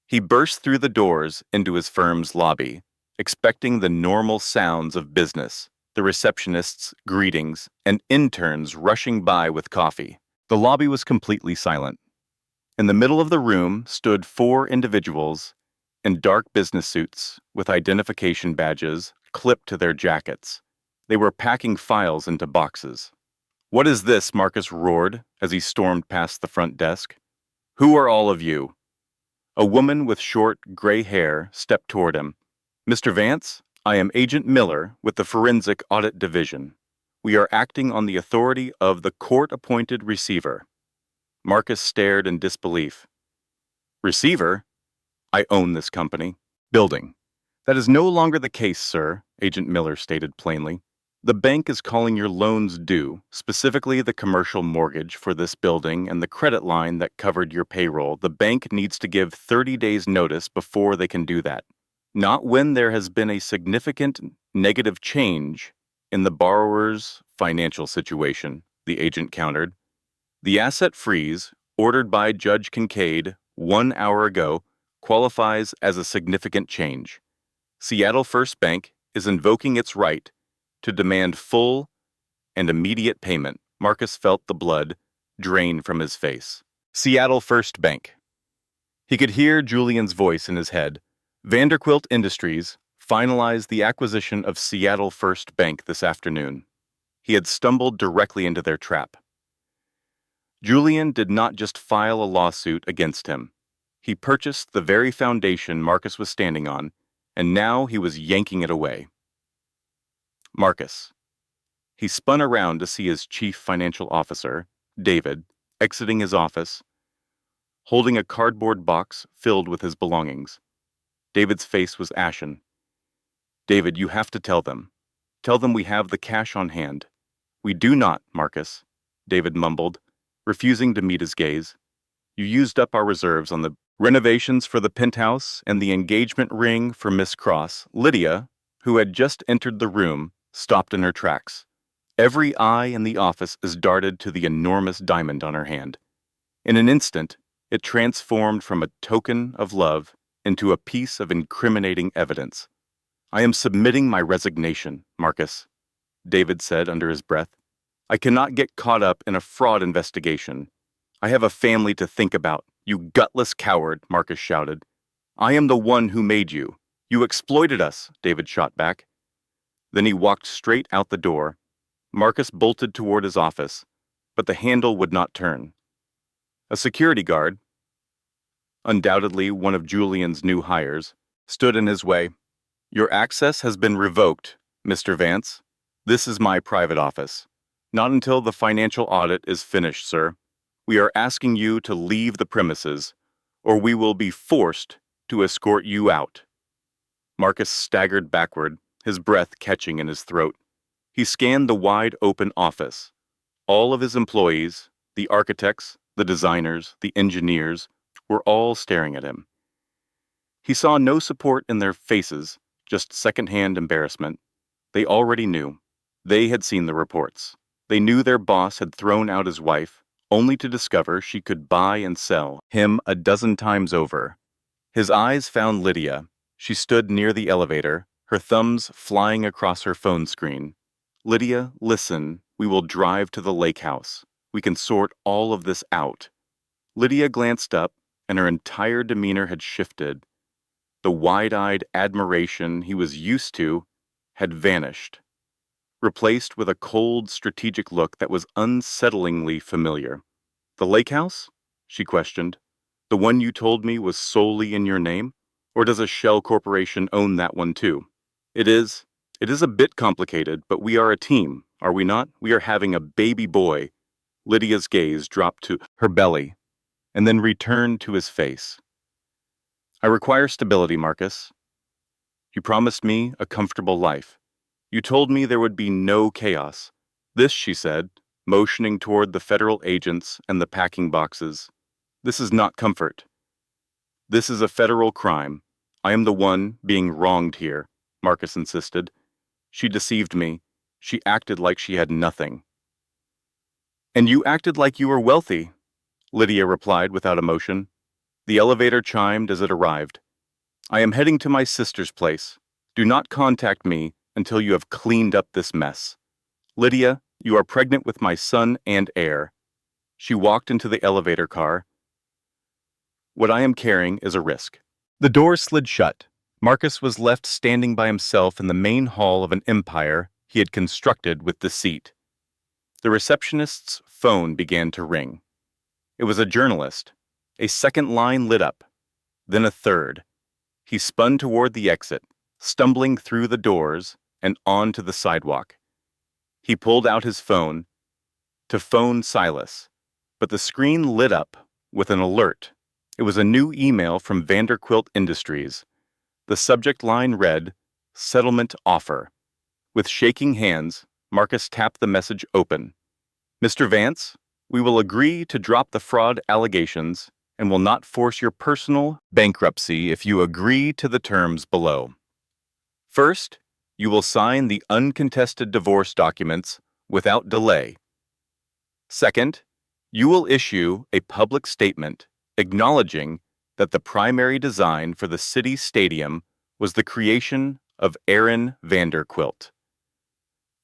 He burst through the doors into his firm's lobby, expecting the normal sounds of business, the receptionist's greetings, and interns rushing by with coffee. The lobby was completely silent. In the middle of the room stood 4 individuals in dark business suits with identification badges clipped to their jackets. They were packing files into boxes. What is this? Marcus roared as he stormed past the front desk. Who are all of you? A woman with short, gray hair stepped toward him. Mr. Vance, I am Agent Miller with the Forensic Audit Division. We are acting on the authority of the court-appointed receiver. Marcus stared in disbelief. Receiver? I own this company. Building. That is no longer the case, sir, Agent Miller stated plainly. The bank is calling your loans due, specifically the commercial mortgage for this building and the credit line that covered your payroll. The bank needs to give 30 days notice before they can do that. Not when there has been a significant negative change in the borrower's financial situation, the agent countered. The asset freeze, ordered by Judge Kincaid 1 hour ago, qualifies as a significant change. Seattle First Bank is invoking its right to demand full and immediate payment. Marcus felt the blood drain from his face. Seattle First Bank. He could hear Julian's voice in his head. Vanderquilt Industries finalized the acquisition of Seattle First Bank this afternoon. He had stumbled directly into their trap. Julian did not just file a lawsuit against him. He purchased the very foundation Marcus was standing on, and now he was yanking it away. Marcus. He spun around to see his chief financial officer, David, exiting his office, holding a cardboard box filled with his belongings. David's face was ashen. David, you have to tell them. Tell them we have the cash on hand. We do not, Marcus, David mumbled, refusing to meet his gaze. You used up our reserves on the renovations for the penthouse and the engagement ring for Miss Cross. Lydia, who had just entered the room, stopped in her tracks. Every eye in the office is darted to the enormous diamond on her hand. In an instant, it transformed from a token of love into a piece of incriminating evidence. I am submitting my resignation, Marcus, David said under his breath. I cannot get caught up in a fraud investigation. I have a family to think about, you gutless coward, Marcus shouted. I am the one who made you. You exploited us, David shot back. Then he walked straight out the door. Marcus bolted toward his office, but the handle would not turn. A security guard, undoubtedly one of Julian's new hires, stood in his way. Your access has been revoked, Mr. Vance. This is my private office. Not until the financial audit is finished, sir. We are asking you to leave the premises, or we will be forced to escort you out. Marcus staggered backward, his breath catching in his throat. He scanned the wide-open office. All of his employees, the architects, the designers, the engineers, were all staring at him. He saw no support in their faces, just secondhand embarrassment. They already knew. They had seen the reports. They knew their boss had thrown out his wife, only to discover she could buy and sell him a dozen times over. His eyes found Lydia. She stood near the elevator, her thumbs flying across her phone screen. Lydia, listen, we will drive to the lake house. We can sort all of this out. Lydia glanced up, and her entire demeanor had shifted. The wide-eyed admiration he was used to had vanished, replaced with a cold, strategic look that was unsettlingly familiar. The lake house? She questioned. The one you told me was solely in your name? Or does a shell corporation own that one too? It is. It is a bit complicated, but we are a team, are we not? We are having a baby boy. Lydia's gaze dropped to her belly, and then returned to his face. I require stability, Marcus. You promised me a comfortable life. You told me there would be no chaos. This, she said, motioning toward the federal agents and the packing boxes. This is not comfort. This is a federal crime. I am the one being wronged here, Marcus insisted. She deceived me. She acted like she had nothing. And you acted like you were wealthy, Lydia replied without emotion. The elevator chimed as it arrived. I am heading to my sister's place. Do not contact me until you have cleaned up this mess. Lydia, you are pregnant with my son and heir. She walked into the elevator car. What I am carrying is a risk. The door slid shut. Marcus was left standing by himself in the main hall of an empire he had constructed with deceit. The receptionist's phone began to ring. It was a journalist. A second line lit up, then a third. He spun toward the exit, stumbling through the doors and onto the sidewalk. He pulled out his phone to phone Silas, but the screen lit up with an alert. It was a new email from Vanderquilt Industries. The subject line read, Settlement Offer. With shaking hands, Marcus tapped the message open. Mr. Vance, we will agree to drop the fraud allegations and will not force your personal bankruptcy if you agree to the terms below. First, you will sign the uncontested divorce documents without delay. Second, you will issue a public statement acknowledging that the primary design for the city stadium was the creation of Aaron Vanderquilt.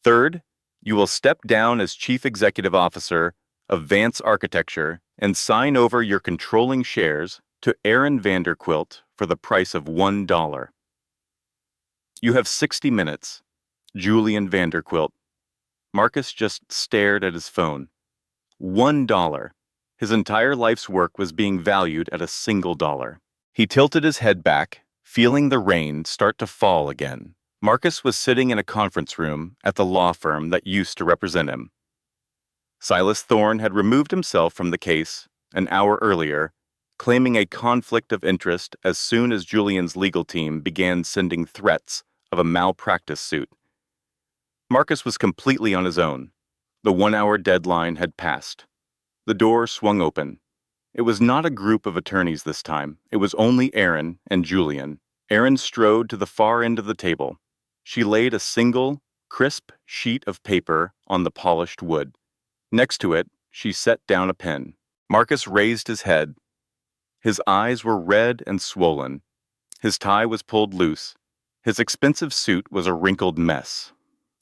Third, you will step down as Chief Executive Officer of Vance Architecture and sign over your controlling shares to Aaron Vanderquilt for the price of $1. You have 60 minutes. Julian Vanderquilt. Marcus just stared at his phone. $1. His entire life's work was being valued at a single dollar. He tilted his head back, feeling the rain start to fall again. Marcus was sitting in a conference room at the law firm that used to represent him. Silas Thorne had removed himself from the case an hour earlier, claiming a conflict of interest as soon as Julian's legal team began sending threats of a malpractice suit. Marcus was completely on his own. The 1-hour deadline had passed. The door swung open. It was not a group of attorneys this time. It was only Aaron and Julian. Aaron strode to the far end of the table. She laid a single, crisp sheet of paper on the polished wood. Next to it, she set down a pen. Marcus raised his head. His eyes were red and swollen. His tie was pulled loose. His expensive suit was a wrinkled mess.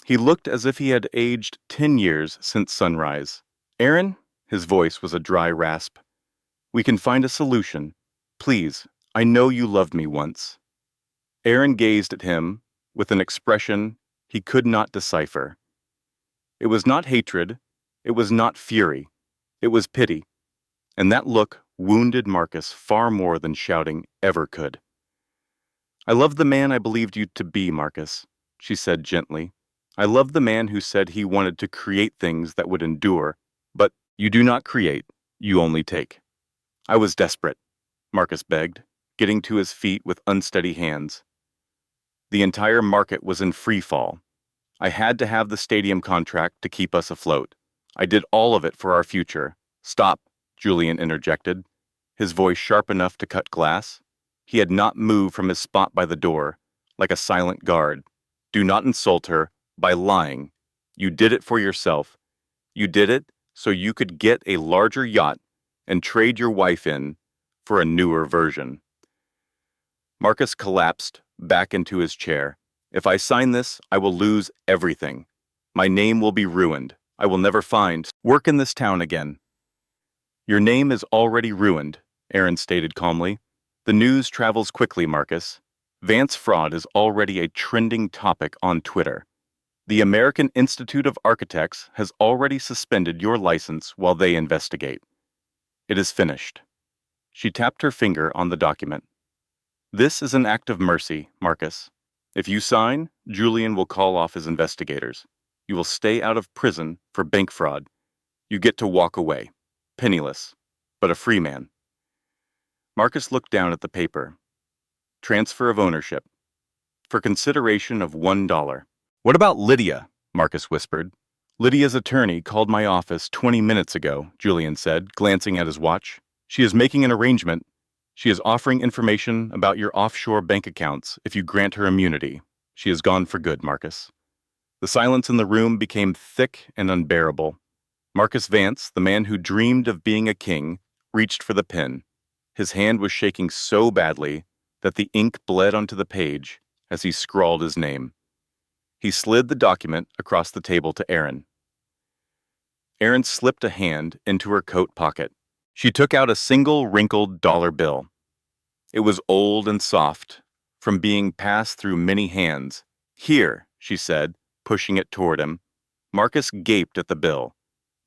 He looked as if he had aged 10 years since sunrise. Aaron, his voice was a dry rasp. We can find a solution. Please, I know you loved me once. Aaron gazed at him with an expression he could not decipher. It was not hatred. It was not fury. It was pity. And that look wounded Marcus far more than shouting ever could. I love the man I believed you to be, Marcus, she said gently. I love the man who said he wanted to create things that would endure, but you do not create, you only take. I was desperate, Marcus begged, getting to his feet with unsteady hands. The entire market was in free fall. I had to have the stadium contract to keep us afloat. I did all of it for our future. Stop, Julian interjected, his voice sharp enough to cut glass. He had not moved from his spot by the door, like a silent guard. Do not insult her by lying. You did it for yourself. You did it so you could get a larger yacht and trade your wife in for a newer version. Marcus collapsed back into his chair. If I sign this, I will lose everything. My name will be ruined. I will never find work in this town again. Your name is already ruined, Aaron stated calmly. The news travels quickly, Marcus. Vance fraud is already a trending topic on Twitter. The American Institute of Architects has already suspended your license while they investigate. It is finished. She tapped her finger on the document. This is an act of mercy, Marcus. If you sign, Julian will call off his investigators. You will stay out of prison for bank fraud. You get to walk away, penniless, but a free man. Marcus looked down at the paper. Transfer of ownership. For consideration of $1. What about Lydia? Marcus whispered. Lydia's attorney called my office 20 minutes ago, Julian said, glancing at his watch. She is making an arrangement. She is offering information about your offshore bank accounts if you grant her immunity. She is gone for good, Marcus. The silence in the room became thick and unbearable. Marcus Vance, the man who dreamed of being a king, reached for the pen. His hand was shaking so badly that the ink bled onto the page as he scrawled his name. He slid the document across the table to Aaron. Aaron slipped a hand into her coat pocket. She took out a single wrinkled dollar bill. It was old and soft, from being passed through many hands. Here, she said, pushing it toward him. Marcus gaped at the bill.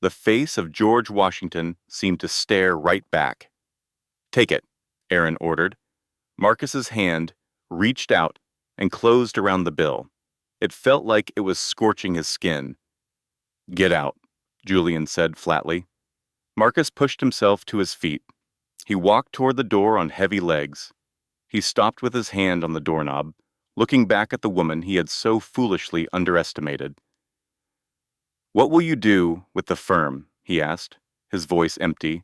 The face of George Washington seemed to stare right back. Take it, Aaron ordered. Marcus's hand reached out and closed around the bill. It felt like it was scorching his skin. Get out, Julian said flatly. Marcus pushed himself to his feet. He walked toward the door on heavy legs. He stopped with his hand on the doorknob, looking back at the woman he had so foolishly underestimated. What will you do with the firm? He asked, his voice empty.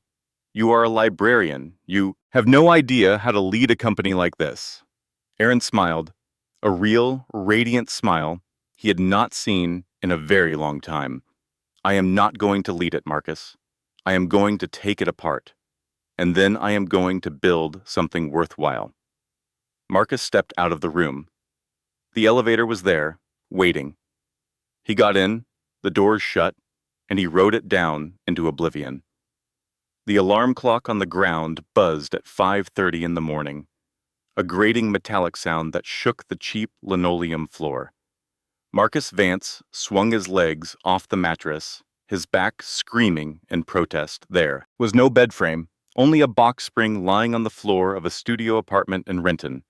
You are a librarian. You have no idea how to lead a company like this. Aaron smiled, a real, radiant smile he had not seen in a very long time. I am not going to lead it, Marcus. I am going to take it apart. And then I am going to build something worthwhile. Marcus stepped out of the room. The elevator was there, waiting. He got in, the doors shut, and he rode it down into oblivion. The alarm clock on the ground buzzed at 5:30 in the morning, a grating metallic sound that shook the cheap linoleum floor. Marcus Vance swung his legs off the mattress, his back screaming in protest. There was no bed frame, only a box spring lying on the floor of a studio apartment in Renton,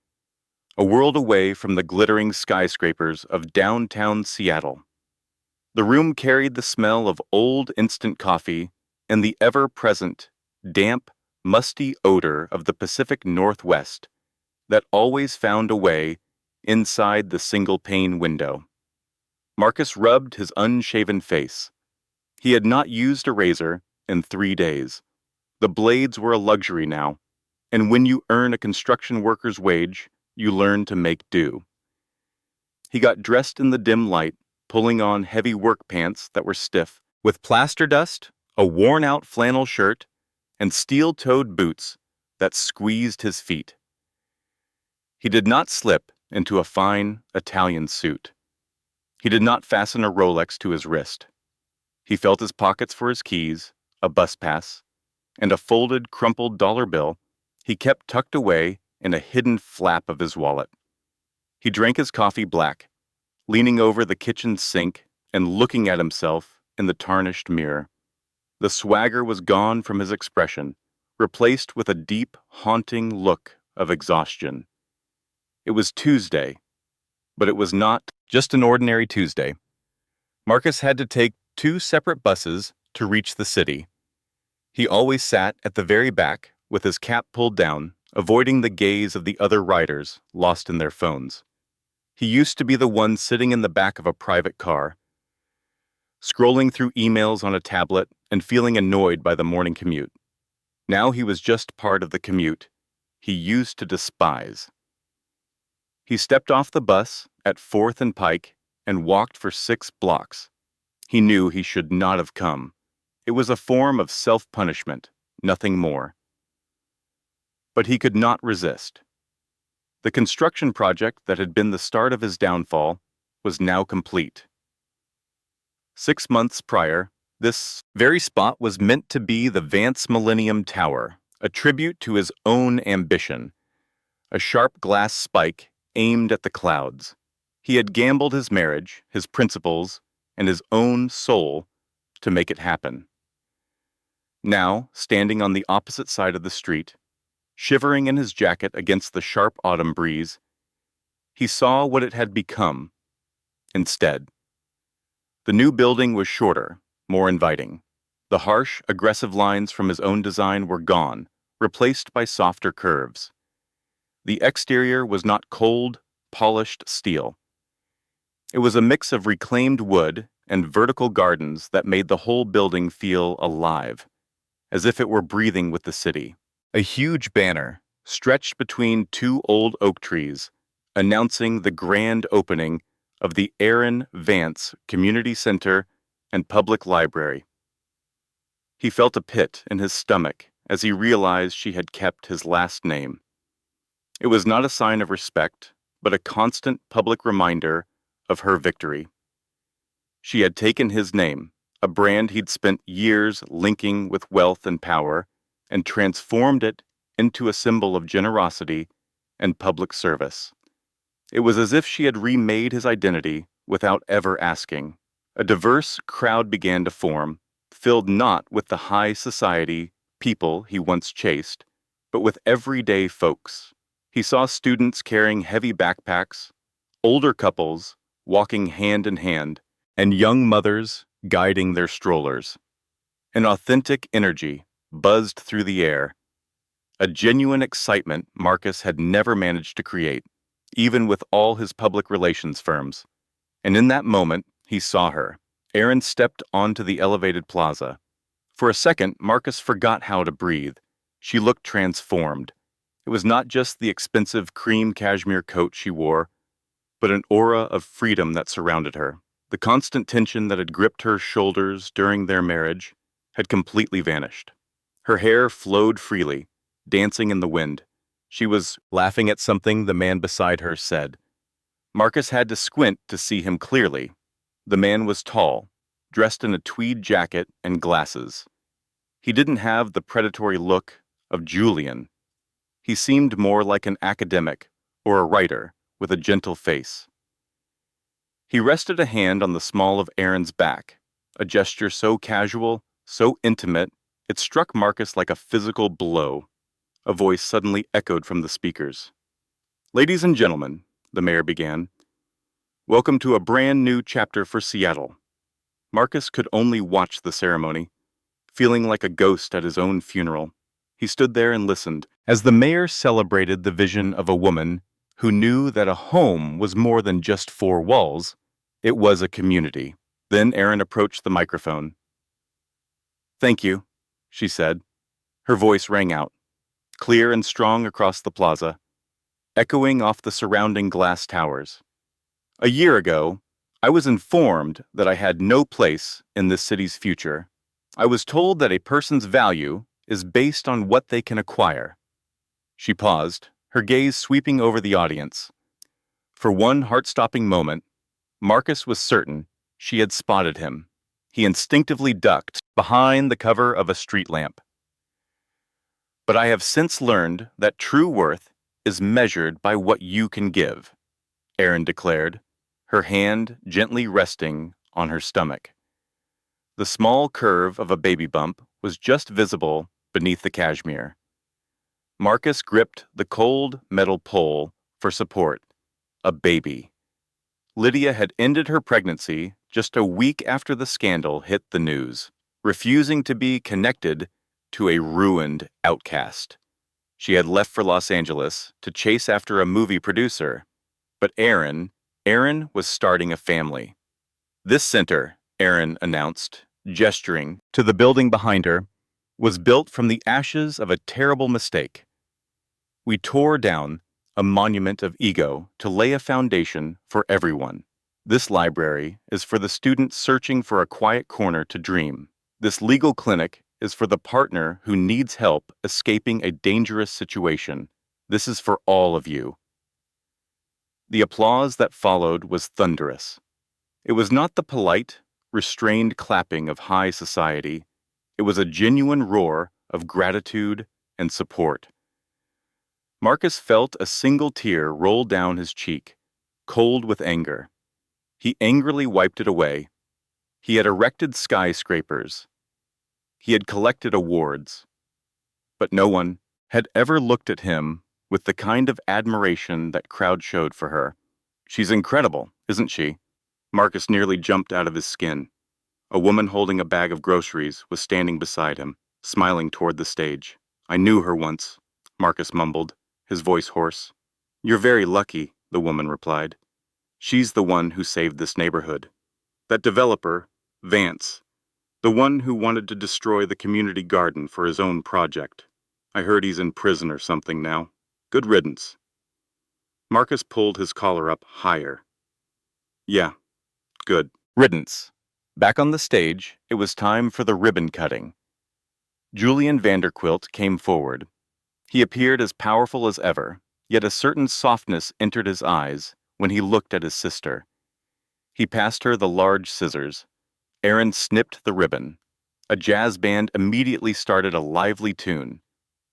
a world away from the glittering skyscrapers of downtown Seattle. The room carried the smell of old instant coffee and the ever-present, damp, musty odor of the Pacific Northwest that always found a way inside the single-pane window. Marcus rubbed his unshaven face. He had not used a razor in 3 days. The blades were a luxury now, and when you earn a construction worker's wage, you learn to make do. He got dressed in the dim light, pulling on heavy work pants that were stiff, with plaster dust, a worn-out flannel shirt, and steel-toed boots that squeezed his feet. He did not slip into a fine Italian suit. He did not fasten a Rolex to his wrist. He felt his pockets for his keys, a bus pass, and a folded, crumpled dollar bill he kept tucked away in a hidden flap of his wallet. He drank his coffee black, leaning over the kitchen sink and looking at himself in the tarnished mirror. The swagger was gone from his expression, replaced with a deep, haunting look of exhaustion. It was Tuesday, but it was not just an ordinary Tuesday. Marcus had to take 2 separate buses to reach the city. He always sat at the very back with his cap pulled down, avoiding the gaze of the other riders lost in their phones. He used to be the one sitting in the back of a private car, scrolling through emails on a tablet and feeling annoyed by the morning commute. Now he was just part of the commute he used to despise. He stepped off the bus at 4th and Pike and walked for 6 blocks. He knew he should not have come. It was a form of self-punishment, nothing more. But he could not resist. The construction project that had been the start of his downfall was now complete. 6 months prior, this very spot was meant to be the Vance Millennium Tower, a tribute to his own ambition, a sharp glass spike aimed at the clouds. He had gambled his marriage, his principles, and his own soul to make it happen. Now, standing on the opposite side of the street, shivering in his jacket against the sharp autumn breeze, he saw what it had become instead. The new building was shorter, more inviting. The harsh, aggressive lines from his own design were gone, replaced by softer curves. The exterior was not cold, polished steel. It was a mix of reclaimed wood and vertical gardens that made the whole building feel alive, as if it were breathing with the city. A huge banner, stretched between two old oak trees, announcing the grand opening of the Aaron Vance Community Center and Public Library. He felt a pit in his stomach as he realized she had kept his last name. It was not a sign of respect, but a constant public reminder of her victory. She had taken his name, a brand he'd spent years linking with wealth and power, and transformed it into a symbol of generosity and public service. It was as if she had remade his identity without ever asking. A diverse crowd began to form, filled not with the high society people he once chased, but with everyday folks. He saw students carrying heavy backpacks, older couples walking hand in hand, and young mothers guiding their strollers. An authentic energy buzzed through the air, a genuine excitement Marcus had never managed to create, even with all his public relations firms. And in that moment, he saw her. Aaron stepped onto the elevated plaza. For a second, Marcus forgot how to breathe. She looked transformed. It was not just the expensive cream cashmere coat she wore, but an aura of freedom that surrounded her. The constant tension that had gripped her shoulders during their marriage had completely vanished. Her hair flowed freely, dancing in the wind. She was laughing at something the man beside her said. Marcus had to squint to see him clearly. The man was tall, dressed in a tweed jacket and glasses. He didn't have the predatory look of Julian. He seemed more like an academic or a writer with a gentle face. He rested a hand on the small of Aaron's back, a gesture so casual, so intimate, it struck Marcus like a physical blow. A voice suddenly echoed from the speakers. "Ladies and gentlemen," the mayor began, "welcome to a brand new chapter for Seattle." Marcus could only watch the ceremony, feeling like a ghost at his own funeral. He stood there and listened as the mayor celebrated the vision of a woman who knew that a home was more than just four walls. It was a community. Then Aaron approached the microphone. "Thank you," she said. Her voice rang out, clear and strong across the plaza, echoing off the surrounding glass towers. "A year ago, I was informed that I had no place in this city's future. I was told that a person's value is based on what they can acquire." She paused, her gaze sweeping over the audience. For one heart-stopping moment, Marcus was certain she had spotted him. He instinctively ducked behind the cover of a street lamp. "But I have since learned that true worth is measured by what you can give," Aaron declared, her hand gently resting on her stomach. The small curve of a baby bump was just visible beneath the cashmere. Marcus gripped the cold metal pole for support. A baby. Lydia had ended her pregnancy just a week after the scandal hit the news, refusing to be connected to a ruined outcast. She had left for Los Angeles to chase after a movie producer. But Aaron was starting a family. "This center," Aaron announced, gesturing to the building behind her, "was built from the ashes of a terrible mistake. We tore down a monument of ego to lay a foundation for everyone. This library is for the student searching for a quiet corner to dream. This legal clinic is for the partner who needs help escaping a dangerous situation. This is for all of you." The applause that followed was thunderous. It was not the polite, restrained clapping of high society. It was a genuine roar of gratitude and support. Marcus felt a single tear roll down his cheek, cold with anger. He angrily wiped it away. He had erected skyscrapers. He had collected awards. But no one had ever looked at him with the kind of admiration that crowd showed for her. "She's incredible, isn't she?" Marcus nearly jumped out of his skin. A woman holding a bag of groceries was standing beside him, smiling toward the stage. "I knew her once," Marcus mumbled, his voice hoarse. "You're very lucky," the woman replied. "She's the one who saved this neighborhood. That developer, Vance, the one who wanted to destroy the community garden for his own project. I heard he's in prison or something now. Good riddance." Marcus pulled his collar up higher. "Yeah, good riddance." Back on the stage, it was time for the ribbon cutting. Julian Vanderquilt came forward. He appeared as powerful as ever, yet a certain softness entered his eyes when he looked at his sister. He passed her the large scissors. Aaron snipped the ribbon. A jazz band immediately started a lively tune.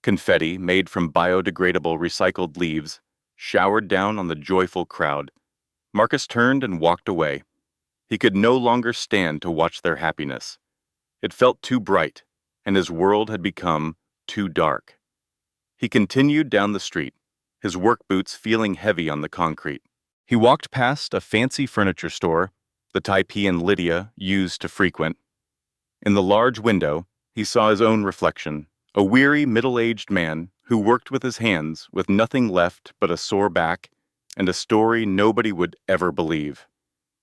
Confetti, made from biodegradable recycled leaves, showered down on the joyful crowd. Marcus turned and walked away. He could no longer stand to watch their happiness. It felt too bright, and his world had become too dark. He continued down the street, his work boots feeling heavy on the concrete. He walked past a fancy furniture store, the type he and Lydia used to frequent. In the large window, he saw his own reflection, a weary, middle-aged man who worked with his hands with nothing left but a sore back and a story nobody would ever believe.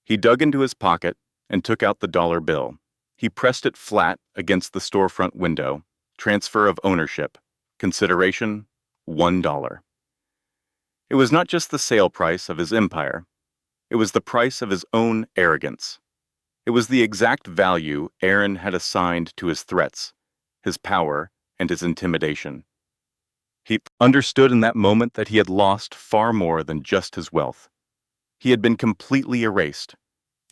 He dug into his pocket and took out the dollar bill. He pressed it flat against the storefront window. Transfer of ownership. Consideration, $1. It was not just the sale price of his empire. It was the price of his own arrogance. It was the exact value Aaron had assigned to his threats, his power, and his intimidation. He understood in that moment that he had lost far more than just his wealth. He had been completely erased.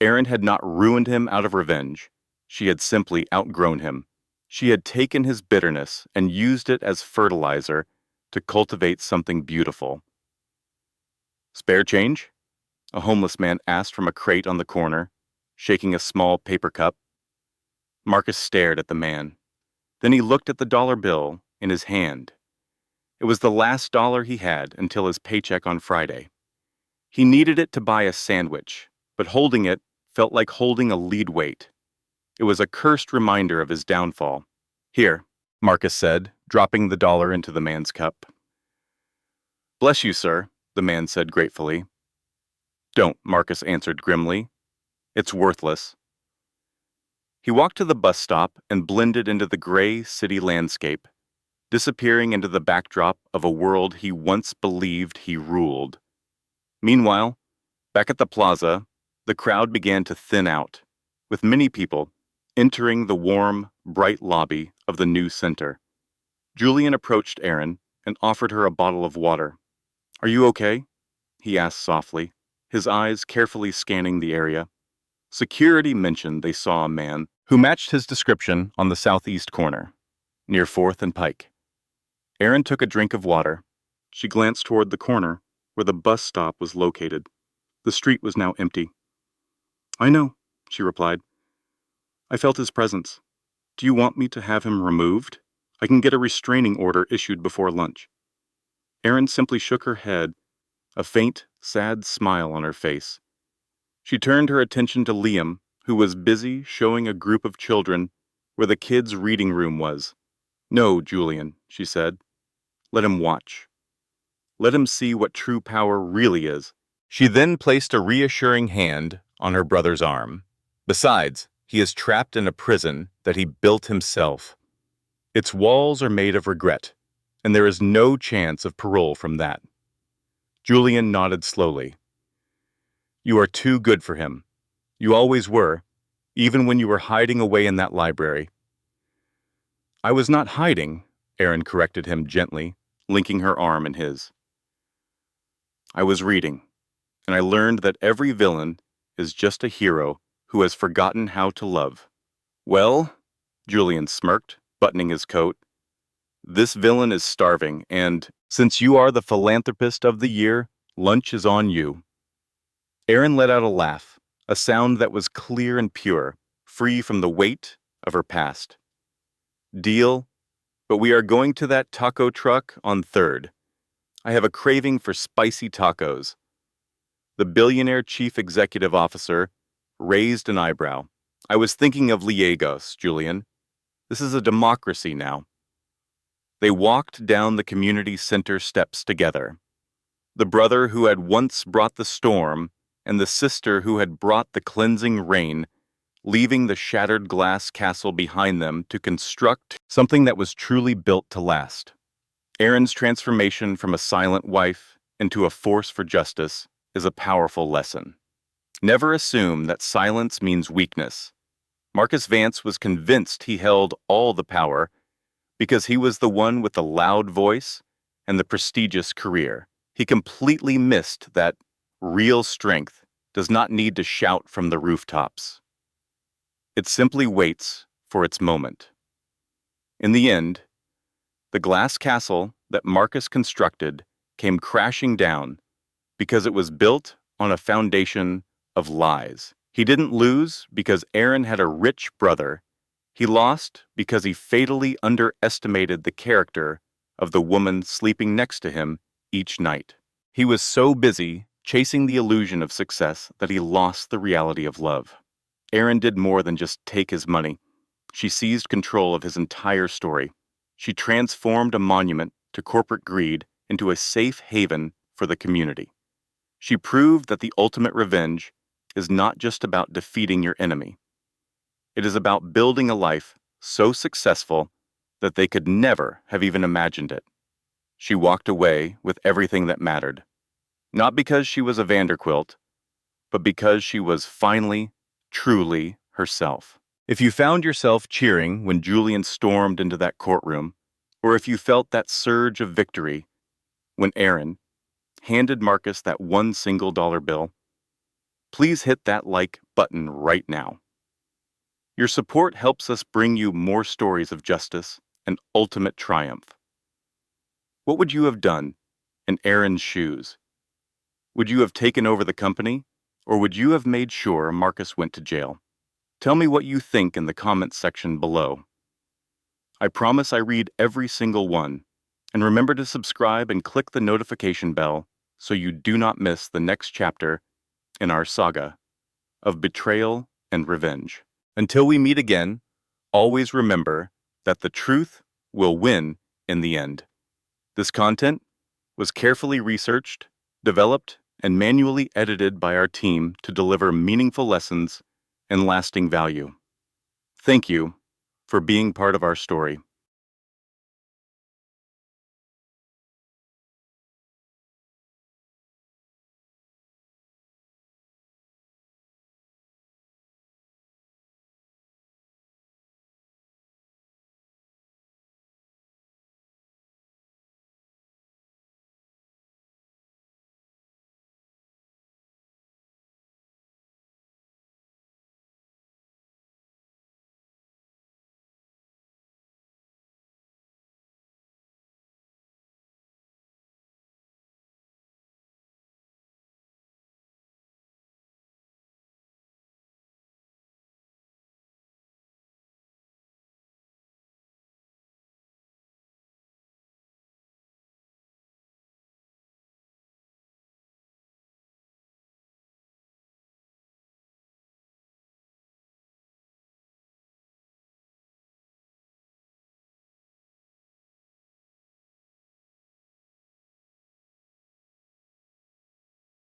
Aaron had not ruined him out of revenge. She had simply outgrown him. She had taken his bitterness and used it as fertilizer to cultivate something beautiful. "Spare change?" a homeless man asked from a crate on the corner, shaking a small paper cup. Marcus stared at the man. Then he looked at the dollar bill in his hand. It was the last dollar he had until his paycheck on Friday. He needed it to buy a sandwich, but holding it felt like holding a lead weight. It was a cursed reminder of his downfall. "Here," Marcus said, dropping the dollar into the man's cup. "Bless you, sir," the man said gratefully. "Don't," Marcus answered grimly. "It's worthless." He walked to the bus stop and blended into the gray city landscape, disappearing into the backdrop of a world he once believed he ruled. Meanwhile, back at the plaza, the crowd began to thin out, with many people entering the warm, bright lobby of the new center. Julian approached Aaron and offered her a bottle of water. "Are you okay?" he asked softly, his eyes carefully scanning the area. Security mentioned they saw a man who matched his description on the southeast corner, near 4th and Pike. Aaron took a drink of water. She glanced toward the corner where the bus stop was located. The street was now empty. "I know," she replied. "I felt his presence. Do you want me to have him removed? I can get a restraining order issued before lunch." Aaron simply shook her head, a faint, sad smile on her face. She turned her attention to Liam, who was busy showing a group of children where the kids' reading room was. "No, Julian," she said. "Let him watch. Let him see what true power really is." She then placed a reassuring hand on her brother's arm. "Besides, he is trapped in a prison that he built himself. Its walls are made of regret, and there is no chance of parole from that." Julian nodded slowly. "You are too good for him. You always were, even when you were hiding away in that library. I was not hiding, Aaron corrected him gently, linking her arm in his. I was reading, and I learned that every villain is just a hero who has forgotten how to love. Well, Julian smirked, buttoning his coat, this villain is starving, and since you are the philanthropist of the year, lunch is on you. Aaron let out a laugh, a sound that was clear and pure, free from the weight of her past. Deal, but we are going to that taco truck on 3rd. I have a craving for spicy tacos. The billionaire chief executive officer raised an eyebrow. I was thinking of Liegos, Julian. This is a democracy now. They walked down the community center steps together. The brother who had once brought the storm and the sister who had brought the cleansing rain, leaving the shattered glass castle behind them to construct something that was truly built to last. Aaron's transformation from a silent wife into a force for justice is a powerful lesson. Never assume that silence means weakness. Marcus Vance was convinced he held all the power because he was the one with the loud voice and the prestigious career. He completely missed that real strength does not need to shout from the rooftops. It simply waits for its moment. In the end, the glass castle that Marcus constructed came crashing down because it was built on a foundation of lies. He didn't lose because Aaron had a rich brother. He lost because he fatally underestimated the character of the woman sleeping next to him each night. He was so busy chasing the illusion of success that he lost the reality of love. Aaron did more than just take his money. She seized control of his entire story. She transformed a monument to corporate greed into a safe haven for the community. She proved that the ultimate revenge is not just about defeating your enemy. It is about building a life so successful that they could never have even imagined it. She walked away with everything that mattered, not because she was a Vanderquilt, but because she was finally, truly herself. If you found yourself cheering when Julian stormed into that courtroom, or if you felt that surge of victory when Aaron handed Marcus that one single dollar bill, please hit that like button right now. Your support helps us bring you more stories of justice and ultimate triumph. What would you have done in Aaron's shoes? Would you have taken over the company, or would you have made sure Marcus went to jail? Tell me what you think in the comments section below. I promise I read every single one, and remember to subscribe and click the notification bell so you do not miss the next chapter in our saga of betrayal and revenge. Until we meet again, always remember that the truth will win in the end. This content was carefully researched, developed, and manually edited by our team to deliver meaningful lessons and lasting value. Thank you for being part of our story.